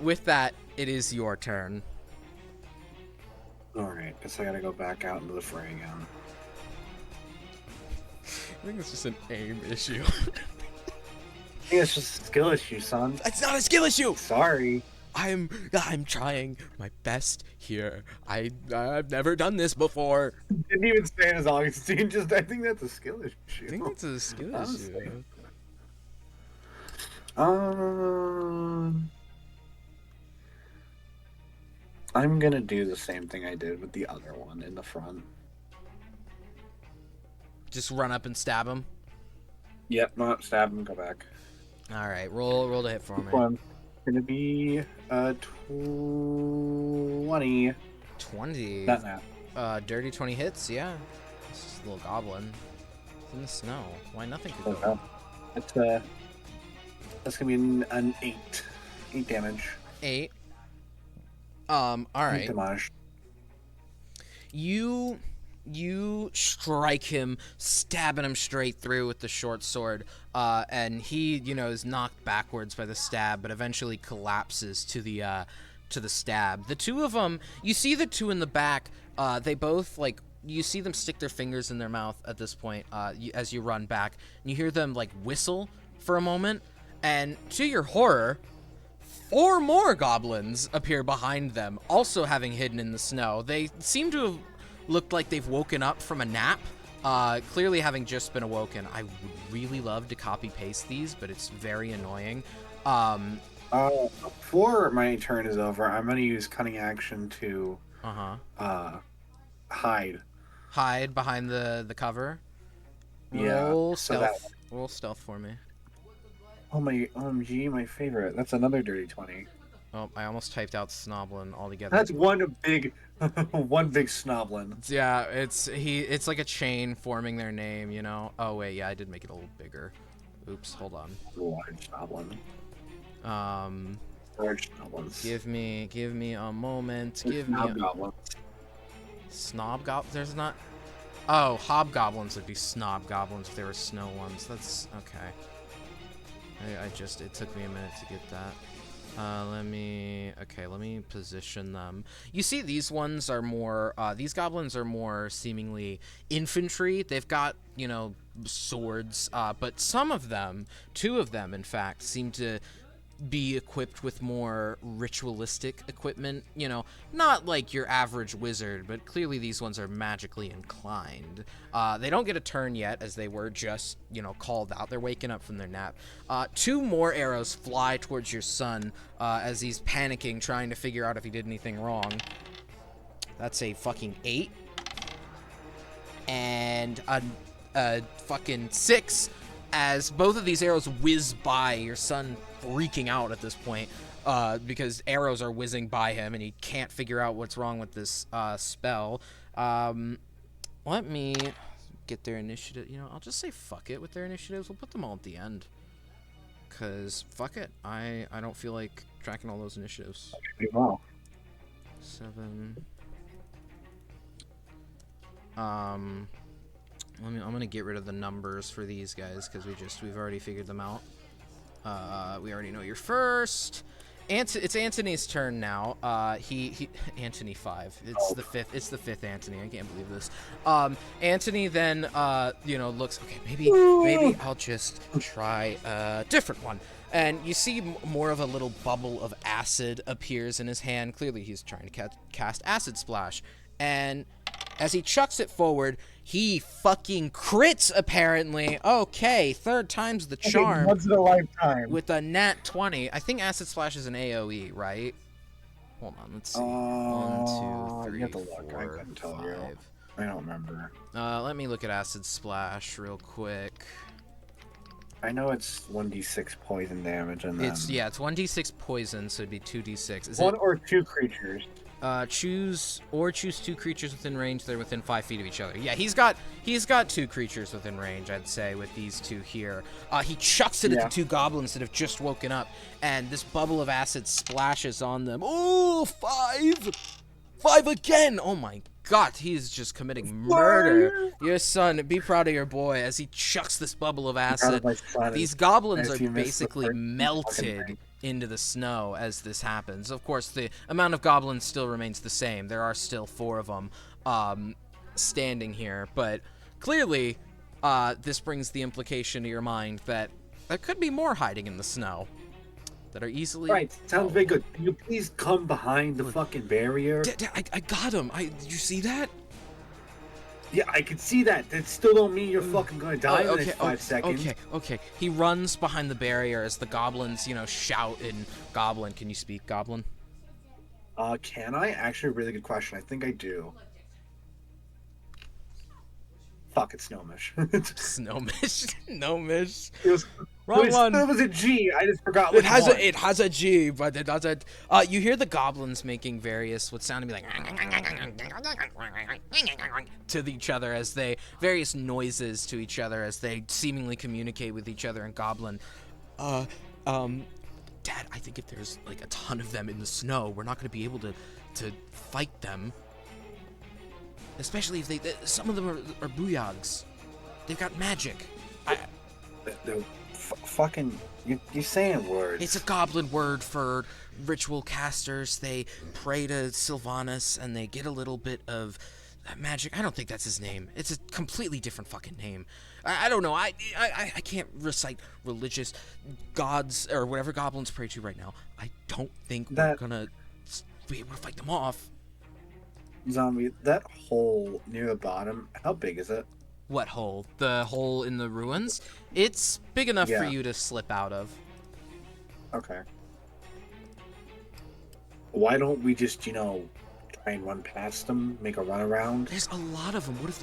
With that, it is your turn. All right, guess I gotta go back out into the fray again. I think it's just an aim issue. I think it's just a skill issue, son. It's not a skill issue. Sorry. I'm trying my best here. I've never done this before. Didn't even say it as Augustine. I think that's a skill issue. I think it's a skill issue. I'm gonna do the same thing I did with the other one in the front. Just run up and stab him. Yep, not stab him. Go back. All right, roll to hit for me. One's gonna be 20. 20. Not now. Dirty 20 hits. Yeah. It's just a little goblin. It's in the snow. Why nothing could go? That's gonna be an 8. 8 damage. 8. All right. 8 damage. You strike him, stabbing him straight through with the short sword, and he, is knocked backwards by the stab, but eventually collapses to the stab. The two of them, you see the two in the back, they both, you see them stick their fingers in their mouth at this point, as you run back, and you hear them, whistle for a moment, and to your horror, 4 more goblins appear behind them, also having hidden in the snow. They seem to have looked like they've woken up from a nap, clearly having just been awoken. I would really love to copy-paste these, but it's very annoying. Before my turn is over, I'm going to use cunning action to hide. Hide behind the cover? Yeah. Roll stealth. Roll stealth for me. Oh my OMG, my favorite. That's another dirty 20. Oh, I almost typed out Snoblin altogether. That's one big snoblin. Yeah, it's like a chain forming their name, Oh wait, yeah, I did make it a little bigger. Oops, hold on. Large snoblin. Large snoblins. Give me a moment. Snob goblins. There's not. Oh, hobgoblins would be snob goblins if they were snow ones. That's okay. It took me a minute to get that. Let me position them. You see, these ones are more, these goblins are more seemingly infantry. They've got, swords, but some of them, two of them, in fact, seem to be equipped with more ritualistic equipment. Not like your average wizard, but clearly these ones are magically inclined. They don't get a turn yet, as they were just, called out. They're waking up from their nap. Two more arrows fly towards your son as he's panicking, trying to figure out if he did anything wrong. That's a fucking 8. And a fucking 6, as both of these arrows whiz by your son, freaking out at this point because arrows are whizzing by him and he can't figure out what's wrong with this spell. Let me get their initiative. I'll just say fuck it with their initiatives. We'll put them all at the end, because fuck it. I don't feel like tracking all those initiatives. Wow. 7. I'm gonna get rid of the numbers for these guys because we've already figured them out. We already know you're first. It's Antony's turn now. Antony 5. It's the fifth. It's the fifth Antony. I can't believe this. Antony then looks, okay, maybe I'll just try a different one. And you see more of a little bubble of acid appears in his hand. Clearly he's trying to cast Acid Splash. And as he chucks it forward, he fucking crits, apparently. Okay, third time's the charm. Once in a lifetime. With a nat 20. I think Acid Splash is an AoE, right? Hold on, let's see. 1, 2, 3, you have to look. 4, I couldn't tell 5. you. I don't remember. Let me look at Acid Splash real quick. I know it's 1d6 poison damage, and then... It's 1d6 poison, so it'd be 2d6. Is one it... or two creatures. Choose two creatures within range that are within 5 feet of each other. Yeah, he's got 2 creatures within range, I'd say, with these two here. He chucks it at the 2 goblins that have just woken up, and this bubble of acid splashes on them. Ooh, 5! 5 again! Oh my god, he's just committing murder. Your son, be proud of your boy as he chucks this bubble of acid. These goblins are basically melted into the snow as this happens. Of course, the amount of goblins still remains the same. There are still 4 of them standing here, but clearly this brings the implication to your mind that there could be more hiding in the snow that are easily... Right, sounds very good. Can you please come behind the fucking barrier? I got him. Did you see that? Yeah, I can see that. That still don't mean you're fucking gonna die in the next 5 seconds. Okay. He runs behind the barrier as the goblins, shout in Goblin. Can you speak Goblin? Can I? Actually, a really good question. I think I do. Fuck, it's Gnomish. Gnomish. It was... Wrong one. It was a G. I just forgot which one. It has a G, but it doesn't. You hear the goblins making various what sound to be like to each other as they various noises to each other as they seemingly communicate with each other in Goblin. Dad, I think if there's like a ton of them in the snow, we're not going to be able to fight them. Especially if some of them are booyags. They've got magic. Fucking, you're saying words. It's a goblin word for ritual casters. They pray to Sylvanas and they get a little bit of magic. I don't think that's his name. It's a completely different fucking name. I don't know. I can't recite religious gods or whatever goblins pray to right now. I don't think we're gonna be able to fight them off. Zombie, that hole near the bottom, how big is it? What hole? The hole in the ruins? It's big enough for you to slip out of. Okay. Why don't we just, try and run past them, make a run around? There's a lot of them. What if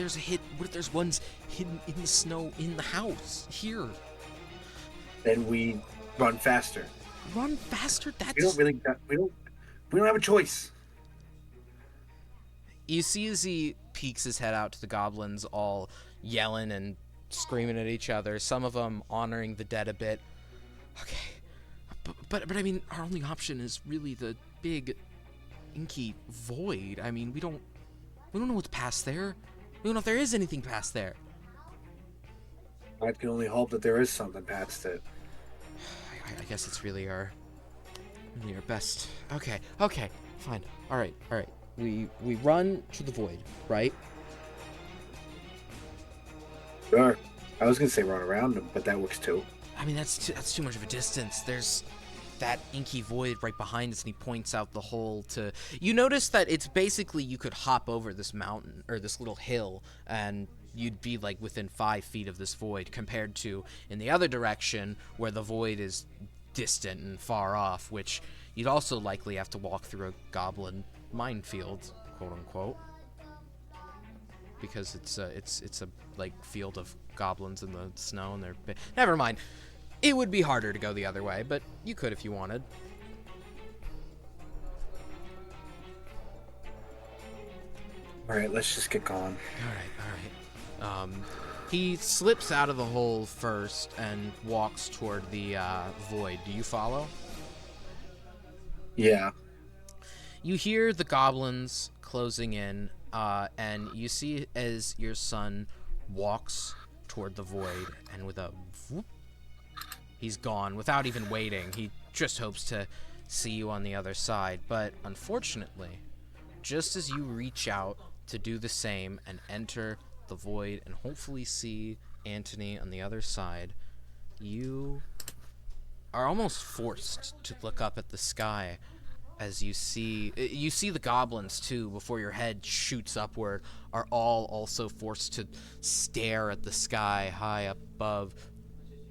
there's ones hidden in the snow in the house here? Then we run faster. Run faster? We don't have a choice. You see as he peeks his head out to the goblins, all yelling and screaming at each other, some of them honoring the dead a bit. Okay, but I mean, our only option is really the big, inky void. I mean, we don't know what's past there. We don't know if there is anything past there. I can only hope that there is something past it. I guess it's really our Your best. Okay, okay, fine. All right, all right. We run to the void, right? Sure. I was gonna say run around him, but that works too. I mean, that's too much of a distance. There's that inky void right behind us, and he points out the hole to. You notice that it's basically you could hop over this mountain or this little hill, and you'd be like within 5 feet of this void, compared to in the other direction where the void is distant and far off, which you'd also likely have to walk through a goblin minefield, quote unquote, because it's a like field of goblins in the snow, and never mind. It would be harder to go the other way, but you could if you wanted. All right, let's just get going. All right. He slips out of the hole first and walks toward the void. Do you follow? Yeah. You hear the goblins closing in, and you see as your son walks toward the void, and with a whoop, he's gone without even waiting. He just hopes to see you on the other side, but unfortunately, just as you reach out to do the same and enter the void and hopefully see Antony on the other side, you are almost forced to look up at the sky as you see the goblins too, before your head shoots upward, are all also forced to stare at the sky high above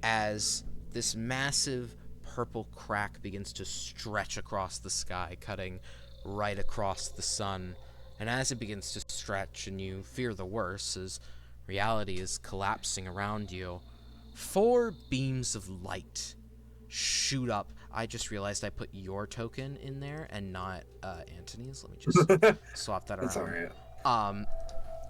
as this massive purple crack begins to stretch across the sky, cutting right across the sun. And as it begins to stretch and you fear the worst as reality is collapsing around you, 4 beams of light shoot up. I just realized I put your token in there and not Antony's. Let me just swap that around. That's all right.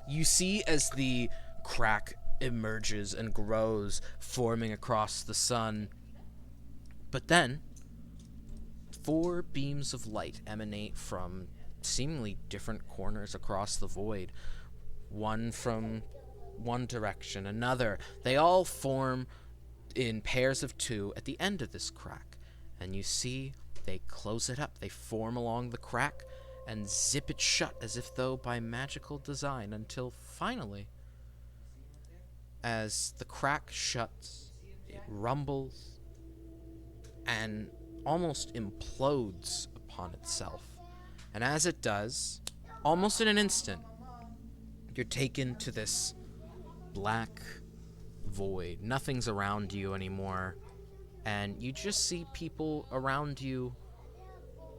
You see as the crack emerges and grows, forming across the sun. But then, 4 beams of light emanate from seemingly different corners across the void. One from one direction, another. They all form in pairs of 2 at the end of this crack. And you see they close it up. They form along the crack and zip it shut as if though by magical design, until finally, as the crack shuts, it rumbles and almost implodes upon itself. And as it does, almost in an instant, you're taken to this black void. Nothing's around you anymore. And you just see people around you,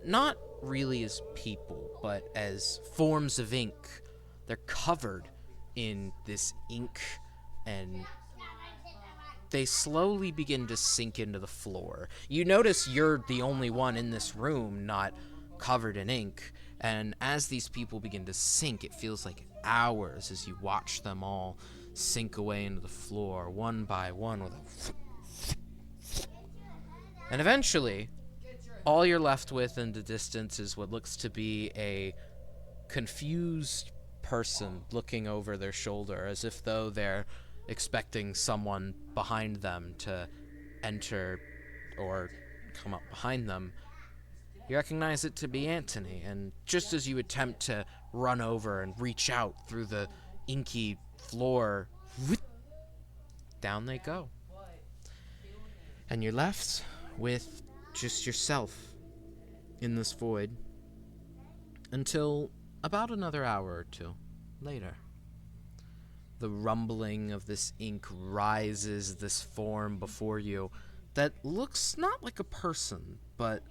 not really as people, but as forms of ink. They're covered in this ink, and they slowly begin to sink into the floor. You notice you're the only one in this room not covered in ink, and as these people begin to sink, it feels like hours as you watch them all sink away into the floor, one by one, with a... And eventually, all you're left with in the distance is what looks to be a confused person looking over their shoulder, as if though they're expecting someone behind them to enter or come up behind them. You recognize it to be Antony, and just as you attempt to run over and reach out through the inky floor, down they go. And you're left with just yourself in this void until about another hour or 2 later. The rumbling of this ink rises this form before you that looks not like a person, but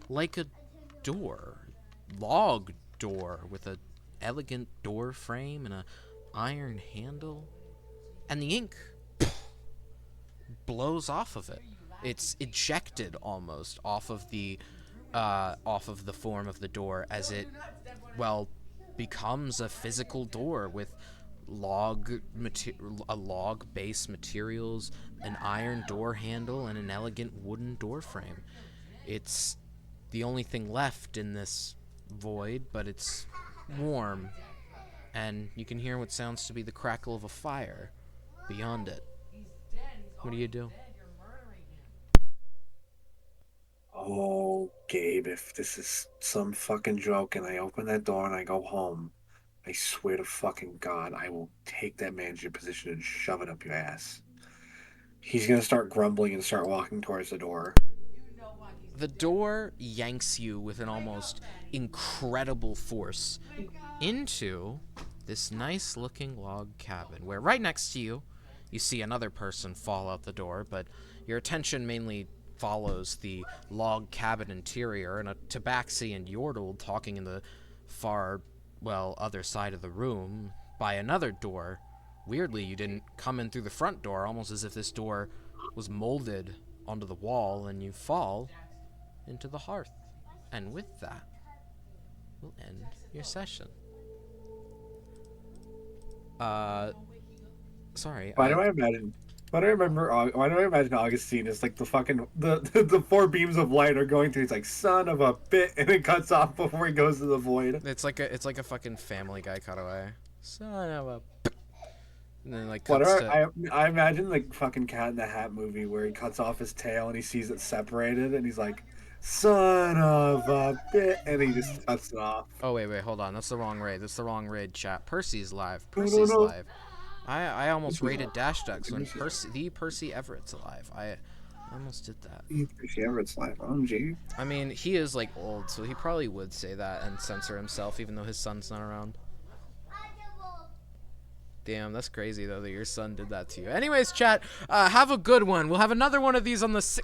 like a door. Log door with an elegant door frame and an iron handle. And the ink blows off of it. It's ejected almost off of the form of the door as it, well, becomes a physical door with log-based materials, an iron door handle, and an elegant wooden door frame. It's the only thing left in this void, but it's warm, and you can hear what sounds to be the crackle of a fire beyond it. What do you do? Oh Gabe, if this is some fucking joke and I open that door and I go home, I swear to fucking God, I will take that manager position and shove it up your ass. He's gonna start grumbling and start walking towards the door. The door yanks you with an almost incredible force into this nice looking log cabin, where right next to you, you see another person fall out the door, but your attention mainly follows the log cabin interior and a tabaxi and Yordle talking in the far, well, other side of the room by another door. Weirdly, you didn't come in through the front door, almost as if this door was molded onto the wall, and you fall into the hearth. And with that, we'll end your session. Uh, sorry, Why do I imagine? Why do I remember? Why do I imagine Augustine is like the fucking the four beams of light are going through? He's like, son of a bit, and it cuts off before he goes to the void. It's like a fucking Family Guy cutaway. Son of a. And then like What do cuts to. I imagine like fucking Cat in the Hat movie where he cuts off his tail and he sees it separated and he's like, son of a bit, and he just cuts it off. Oh wait, hold on. That's the wrong raid. That's the wrong raid. Chat. Percy's live. No, no, Percy's no. live. I almost raided Dash Ducks when Percy Everett's alive. I almost did that. Percy Everett's live. OMG. I mean, he is like old, so he probably would say that and censor himself, even though his son's not around. Damn, that's crazy though that your son did that to you. Anyways, chat, have a good one. We'll have another one of these on the